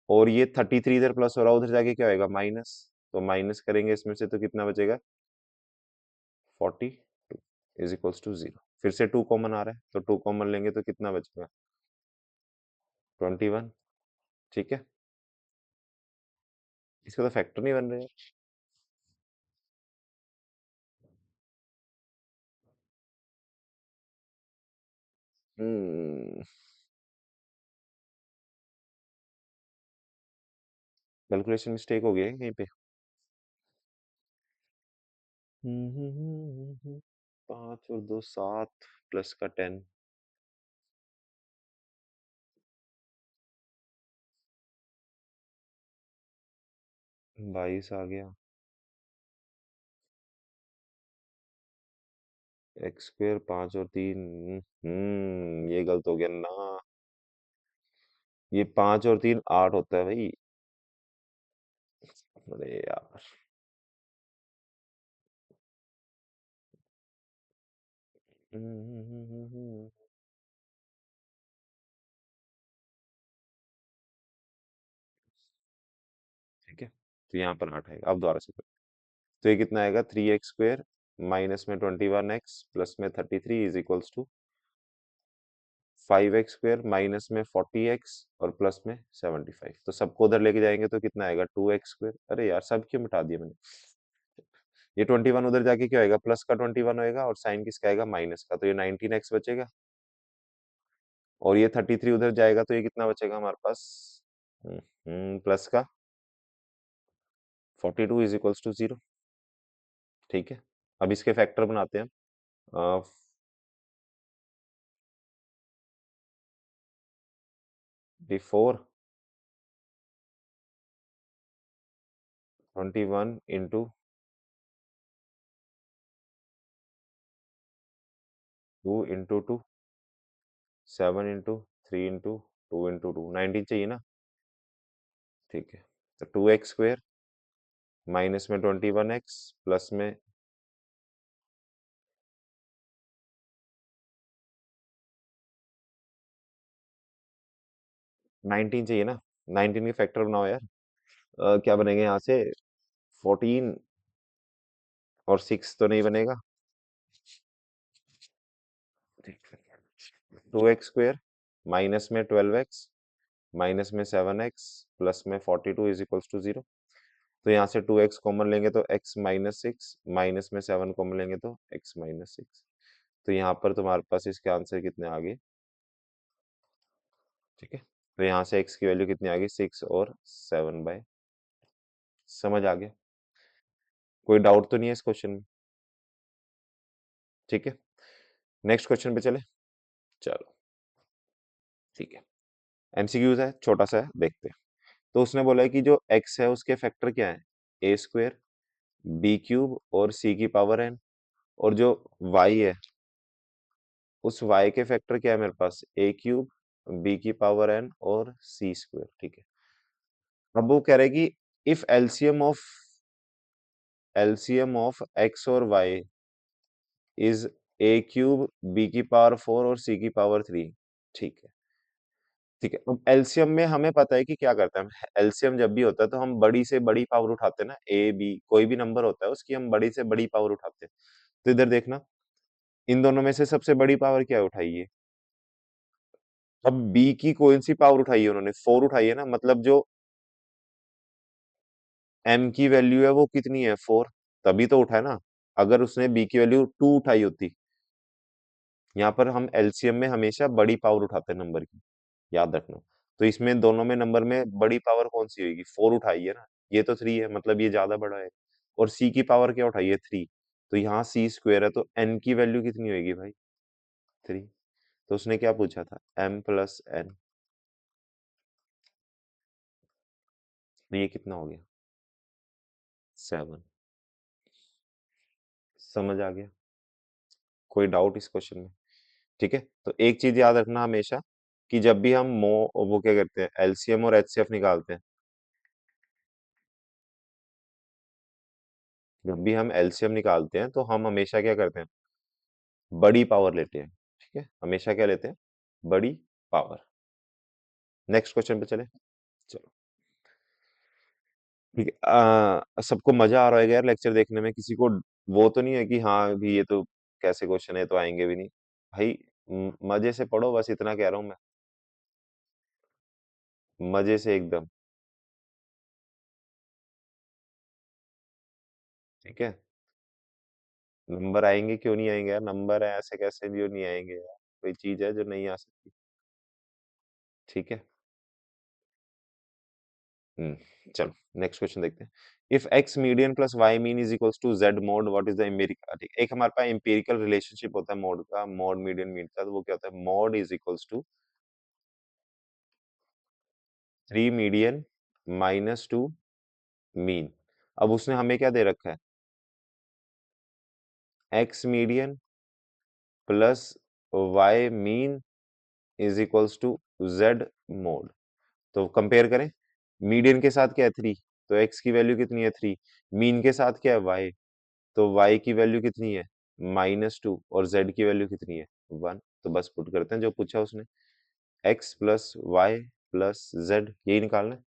और ये थर्टी थ्री इधर प्लस हो रहा है, उधर जाके क्या होगा, माइनस। तो माइनस करेंगे इसमें से तो कितना बचेगा, forty two is equals to zero. फिर से टू कॉमन आ रहा है तो टू कॉमन लेंगे तो कितना बचेगा, ट्वेंटी वन। ठीक है। इसका तो फैक्टर नहीं बन रहे हैं। हम्म कैलकुलेशन मिस्टेक हो गया है कहीं पे। पांच और दो सात प्लस का टेन, बाईस आ गया। एक्स स्क्वेयर पांच और तीन, ये गलत हो गया ना। ये पांच और तीन आठ होता है भाई। अरे यार। ठीक है। तो यहाँ पर आठ आएगा, अब दोबारा से करो। तो ये कितना आएगा, थ्री एक्स स्क्वेयर माइनस में ट्वेंटी वन एक्स प्लस में thirty three is equals to five x square minus में फोर्टी एक्स और प्लस में सेवेंटी फाइव। तो सबको उधर लेके जाएंगे तो कितना आएगा, टू एक्स स्क्वेयर। अरे यार सब क्यों मिटा दिया मैंने। ये ट्वेंटी वन उधर जाके क्या होएगा, प्लस का ट्वेंटी वन होएगा और साइन किसका आएगा, माइनस का, तो ये नाइनटीन एक्स बचेगा। और ये थर्टी थ्री उधर जाएगा तो ये कितना बचेगा हमारे पास, प्लस का forty two is equals to zero. ठीक है। अब इसके फैक्टर बनाते हैं। 4 21 into 2 into 2 7 into 3 into 2 into 2 19 चाहिए ना। ठीक है, तो 2x² माइनस में 21x प्लस में 19 चाहिए ना। 19 के फैक्टर बनाओ यार। क्या बनेगा यहाँ से? 14 और 6 तो नहीं बनेगा। 2x² माइनस में 12x माइनस में 7x प्लस में 42 इज इक्वल्स टू 0। तो यहाँ से 2x कॉमन लेंगे तो x माइनस 6 माइनस में 7 कॉमन लेंगे तो x माइनस 6। तो यहाँ पर तुम्हारे पास इसके आंसर कितने आ गए? ठीक है, तो यहाँ से x की वैल्यू कितनी आ गई? 6 और 7/। समझ आ गया? कोई डाउट तो नहीं है इस क्वेश्चन में? ठीक है, नेक्स्ट क्वेश्चन पे चले। चलो ठीक है, एमसीक्यूज है, छोटा सा है, देखते हैं। तो उसने बोला है कि जो x है उसके फैक्टर क्या है? a² b³ और c की पावर n। और जो y है उस y के फैक्टर क्या है मेरे पास? a³ b की पावर n और c²। ठीक है, अब वो कह रहे हैं कि इफ एलसीएम ऑफ x और y इज a³ b की पावर 4 और c की पावर 3। ठीक है, ठीक है, अब एलसीएम में हमें पता है कि क्या करते हैं हम। एलसीएम जब भी होता है तो हम बड़ी से बड़ी पावर उठाते हैं ना, ए बी कोई भी नंबर होता है उसकी हम बड़ी से बड़ी पावर उठाते हैं। तो इधर देखना, इन दोनों में से सबसे बड़ी पावर क्या उठाइए? अब बी की कौन सी पावर उठाई है उन्होंने? 4 उठाई है ना, मतलब जो एम की वैल्यू है वो कितनी है? 4। तभी तो उठा है ना। अगर उसने बी की वैल्यू 2 उठाई होती, यहाँ पर हम एलसीएम में हमेशा बड़ी पावर उठाते हैं नंबर की, याद रखना। तो इसमें दोनों में नंबर में बड़ी पावर कौन सी होगी? 4 उठाई है ना, ये तो 3 है, मतलब ये ज्यादा बड़ा है। और सी की पावर क्या उठाई है? 3। तो यहाँ c² है, तो n की वैल्यू कितनी होगी भाई? 3। तो उसने क्या पूछा था? m+n। तो ये कितना हो गया? 7। समझ आ गया? कोई डाउट इस क्वेश्चन में? ठीक है, तो एक चीज याद रखना हमेशा कि जब भी हम मो वो क्या करते हैं, एलसीएम और एचसीएफ निकालते हैं, जब भी हम एलसीएम निकालते हैं तो हम हमेशा क्या करते हैं? बड़ी पावर लेते हैं। ठीक है, हमेशा क्या लेते हैं? बड़ी पावर। नेक्स्ट क्वेश्चन पे चले। चलो ठीक है, सबको मजा आ रहा है यार लेक्चर देखने में? किसी को वो तो नहीं है कि हाँ भी ये तो कैसे क्वेश्चन है तो आएंगे भी नहीं? भाई मजे से पढ़ो, बस इतना कह रहा हूँ मैं। मजे से एकदम। ठीक है, नंबर आएंगे क्यों नहीं आएंगे यार? नंबर है, ऐसे कैसे भी नहीं आएंगे यार? कोई चीज है जो नहीं आ सकती? ठीक है। चलो नेक्स्ट क्वेश्चन देखते हैं। If x median plus y mean is equals to z mode, what is the empirical? ठीक, एक हमारे पास एम्पिरिकल रिलेशनशिप होता है मोड का, मोड मीडियन मीन का। तो वो क्या होता है? Mode is equals to 3 median minus 2 mean. अब उसने हमें क्या दे रखा है? X median plus y mean is equals to z mode. तो कंपेयर करें, मीडियन के साथ क्या है? 3। तो एक्स की वैल्यू कितनी है? 3। मीन के साथ क्या है? वाई। तो y की वैल्यू कितनी है? -2। और z की वैल्यू कितनी है? 1। तो बस पुट करते हैं जो पूछा उसने, x plus y plus z, यही निकालना है।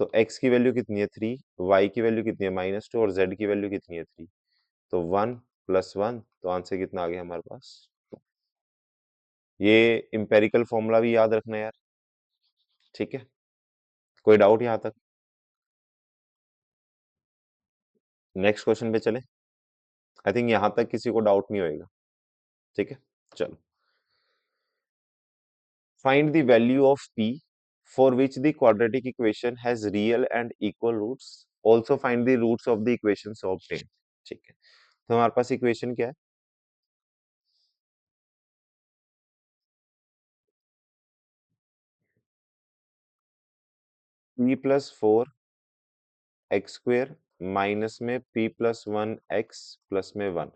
तो x की वैल्यू कितनी है? 3। y की वैल्यू कितनी है? -2। और z की वैल्यू कितनी है? 3। तो 1 + 1, तो आंसर कितना आ गया हमारे पास? ये इंपेरिकल फॉर्मूला भी याद रखना यार। ठीक है, कोई डाउट यहाँ तक? नेक्स्ट क्वेश्चन पे चले। आई थिंक यहाँ तक किसी को डाउट नहीं होएगा। ठीक है, चलो। Find the value of p for which the quadratic equation has real and equal roots. Also find the roots of the equations obtained. ठीक है, तो हमारे पास इक्वेशन क्या है? p plus four x square minus में p plus one x plus में वन।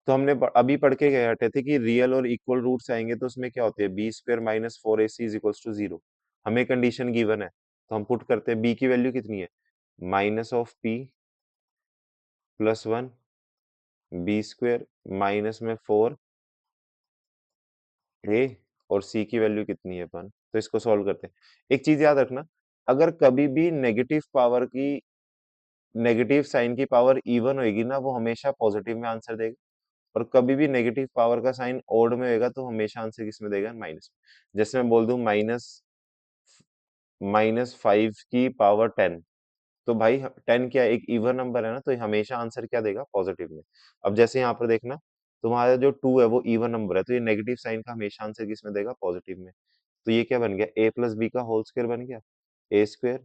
तो हमने अभी पढ़ के गए हटे थे कि रियल और इक्वल रूट्स आएंगे तो उसमें क्या होती है, b square minus four a c is equals to zero. हमें कंडीशन गिवन है तो हम पुट करते हैं, बी की वैल्यू कितनी है, minus of P plus one B square minus में फोर ए, और सी की वैल्यू कितनी है वन। तो इसको सॉल्व करते हैं। एक चीज याद रखना, अगर कभी भी नेगेटिव साइन की पावर इवन होगी ना, वो हमेशा पॉजिटिव में आंसर देगा। और कभी भी नेगेटिव पावर का साइन ओड में होगा तो हमेशा आंसर किस में देगा, माइनस में। जैसे मैं बोल दूं माइनस माइनस फाइव की पावर टेन, तो भाई टेन क्या है, एक इवन नंबर है ना, तो ये हमेशा आंसर क्या देगा, पॉजिटिव में। अब जैसे यहाँ पर देखना, तुम्हारा जो टू है वो इवन नंबर है, तो ये नेगेटिव साइन का हमेशा आंसर किस में देगा, पॉजिटिव में। तो ये क्या बन गया, ए प्लस बी का होल स्क्वायर बन गया, A square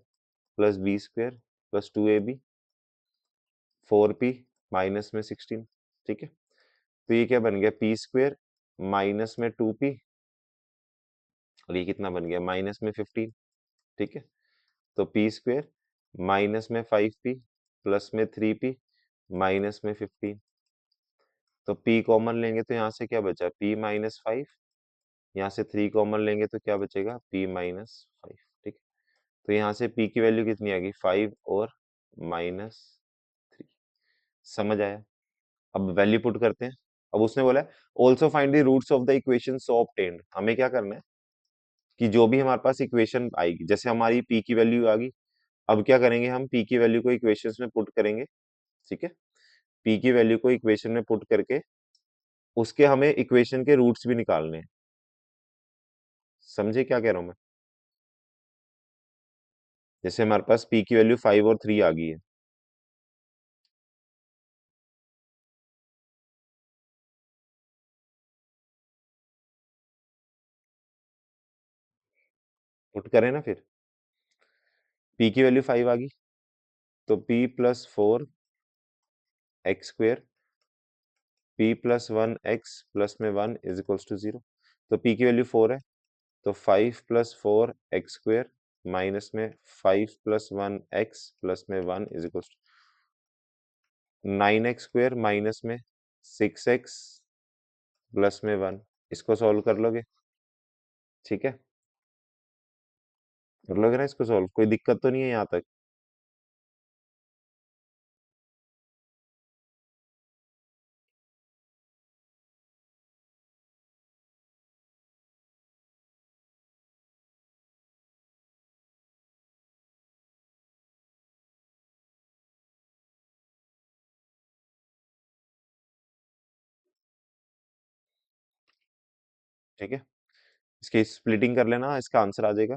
plus B square plus two A B, four P minus में सिक्सटीन। ठीक है, तो ये क्या बन गया, पी स्क्वायर माइनस में टू पी, और ये कितना बन गया, माइनस में फिफ्टीन। ठीक है, तो पी स्क्वायर माइनस में फाइव पी प्लस में थ्री पी माइनस में फिफ्टीन। तो p कॉमन लेंगे तो यहाँ से क्या बचा, p माइनस फाइव, यहाँ से थ्री कॉमन लेंगे तो क्या बचेगा, p माइनस फाइव। ठीक है, तो यहाँ से p की वैल्यू कितनी आ गई, फाइव और माइनस थ्री। समझ आया? अब वैल्यू पुट करते हैं। अब उसने बोला है also find the roots of the equation so obtained. हमें क्या करना है कि जो भी हमारे पास इक्वेशन आएगी, जैसे हमारी p की वैल्यू आ गई, अब क्या करेंगे, हम p की वैल्यू को इक्वेशंस में पुट करेंगे। ठीक है, p की वैल्यू को इक्वेशन में पुट करके उसके हमें इक्वेशन के रूट्स भी निकालने हैं। समझे क्या कह रहा हूं मैं? जैसे हमारे पास p की वैल्यू फाइव और थ्री आ गई है, पुट करें ना फिर। p की वैल्यू फाइव आ गई, तो p plus four x square p plus one x plus में one is equals to zero. तो p की वैल्यू फोर है, तो five plus four x square minus में five plus one x plus में one is equals to nine x square minus में सिक्स एक्स प्लस में वन। इसको सॉल्व कर लोगे? ठीक है, कर लोगे ना इसको सॉल्व, कोई दिक्कत तो नहीं है यहाँ तक? ठीक है, इसकी स्प्लिटिंग कर लेना, इसका आंसर आ जाएगा।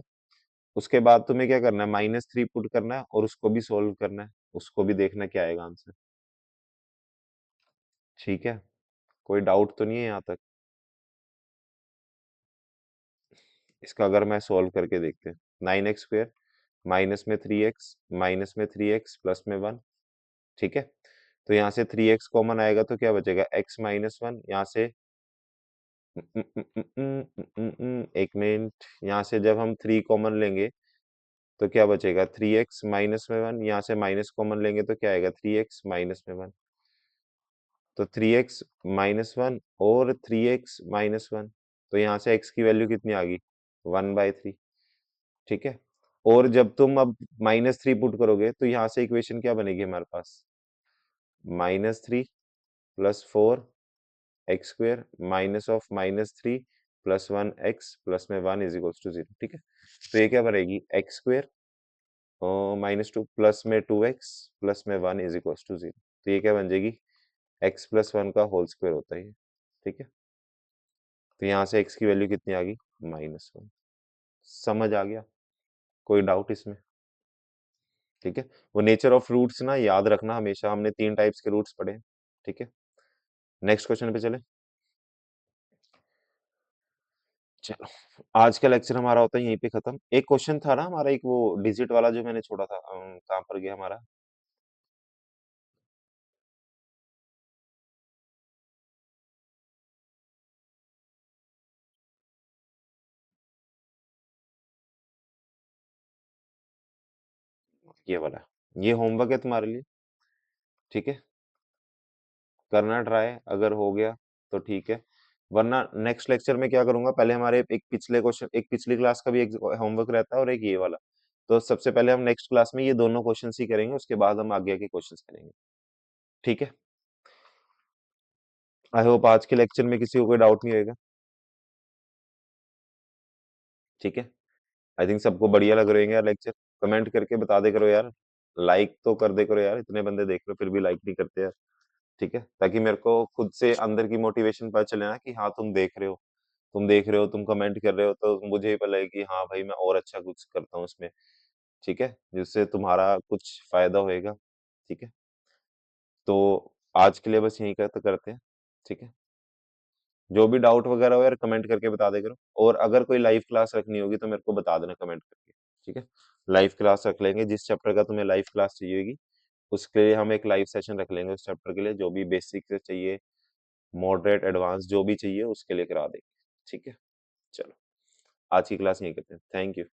उसके बाद तुम्हें क्या करना है, माइनस थ्री पुट करना है और उसको भी सोल्व करना है, उसको भी देखना क्या आएगा आंसर। ठीक है, कोई डाउट तो नहीं है यहाँ तक? इसका अगर मैं सोल्व करके देखते हैं, नाइन एक्स स्क्वेयर माइनस में थ्री एक्स माइनस में थ्री एक्स प्लस में वन। ठीक है, तो यहाँ से थ्री एक्स कॉमन आएगा तो क्या बचेगा, एक्स माइनस वन। यहाँ से एक मिनट, यहाँ से जब हम थ्री कॉमन लेंगे तो क्या बचेगा, थ्री एक्स माइनस में वन। यहाँ से माइनस कॉमन लेंगे तो क्या आएगा, थ्री एक्स माइनस में वन। तो थ्री एक्स माइनस वन और थ्री एक्स माइनस वन, तो यहाँ से x की वैल्यू कितनी आ गई, वन बाई थ्री। ठीक है, और जब तुम अब माइनस थ्री पुट करोगे तो यहाँ से इक्वेशन क्या बनेगी हमारे पास, minus three plus four x square minus of minus three plus one x plus में one is equals to zero. ठीक है, तो ये क्या बनेगी, x square minus two plus में टू एक्स प्लस में one is equals to zero. तो ये क्या बन जाएगी, एक्स प्लस वन का होल स्क्वायर होता है ये। ठीक है, तो यहाँ से x की वैल्यू कितनी आ गई, माइनस वन। समझ आ गया? कोई डाउट इसमें? ठीक है, वो नेचर ऑफ रूट्स ना याद रखना हमेशा, हमने तीन टाइप्स के रूट्स पढ़े हैं। ठीक है, नेक्स्ट क्वेश्चन पे चले। चलो, आज का लेक्चर हमारा होता है यहीं पे खत्म। एक क्वेश्चन था ना हमारा, एक वो डिजिट वाला जो मैंने छोड़ा था, कहाँ पर गया हमारा? ये वाला, ये होमवर्क है तुम्हारे लिए, ठीक है? करना ट्राई, अगर हो गया तो ठीक है, वरना नेक्स्ट लेक्चर में क्या करूंगा, पहले हमारे एक पिछले क्वेश्चन, एक पिछली क्लास का भी एक होमवर्क रहता है और एक ये वाला। तो सबसे पहले हम नेक्स्ट क्लास में ये दोनों क्वेश्चंस ही करेंगे, उसके बाद हम आगे के क्वेश्चंस करेंगे, ठीक है? आई होप आज के लेक्चर में किसी को कोई डाउट नहीं होगा, ठीक है? आई थिंक सबको बढ़िया लग रहे हैं यार लेक्चर। कमेंट करके बता दे करो यार, लाइक तो कर दे करो यार, इतने बंदे देख रहे हो फिर भी लाइक नहीं करते यार, ठीक है? ताकि मेरे को खुद से अंदर की मोटिवेशन पता चले ना कि हाँ तुम देख रहे हो, तुम देख रहे हो, तुम कमेंट कर रहे हो, तो मुझे ही पता लगे कि हाँ भाई मैं और अच्छा कुछ करता हूँ इसमें, ठीक है? जिससे तुम्हारा कुछ फायदा होएगा, ठीक है? तो आज के लिए बस यही करते हैं, ठीक है? जो भी डाउट वगैरह हो यार कमेंट करके बता दे करो, और अगर कोई लाइव क्लास रखनी होगी तो मेरे को बता देना कमेंट करके, ठीक है? लाइव क्लास रख लेंगे, जिस चैप्टर का तुम्हें लाइव क्लास चाहिए होगी उसके लिए हम एक लाइव सेशन रख लेंगे, उस चैप्टर के लिए जो भी बेसिक से चाहिए, मॉडरेट एडवांस जो भी चाहिए उसके लिए करा देंगे, ठीक है? चलो, आज की क्लास यहीं करते हैं, थैंक यू।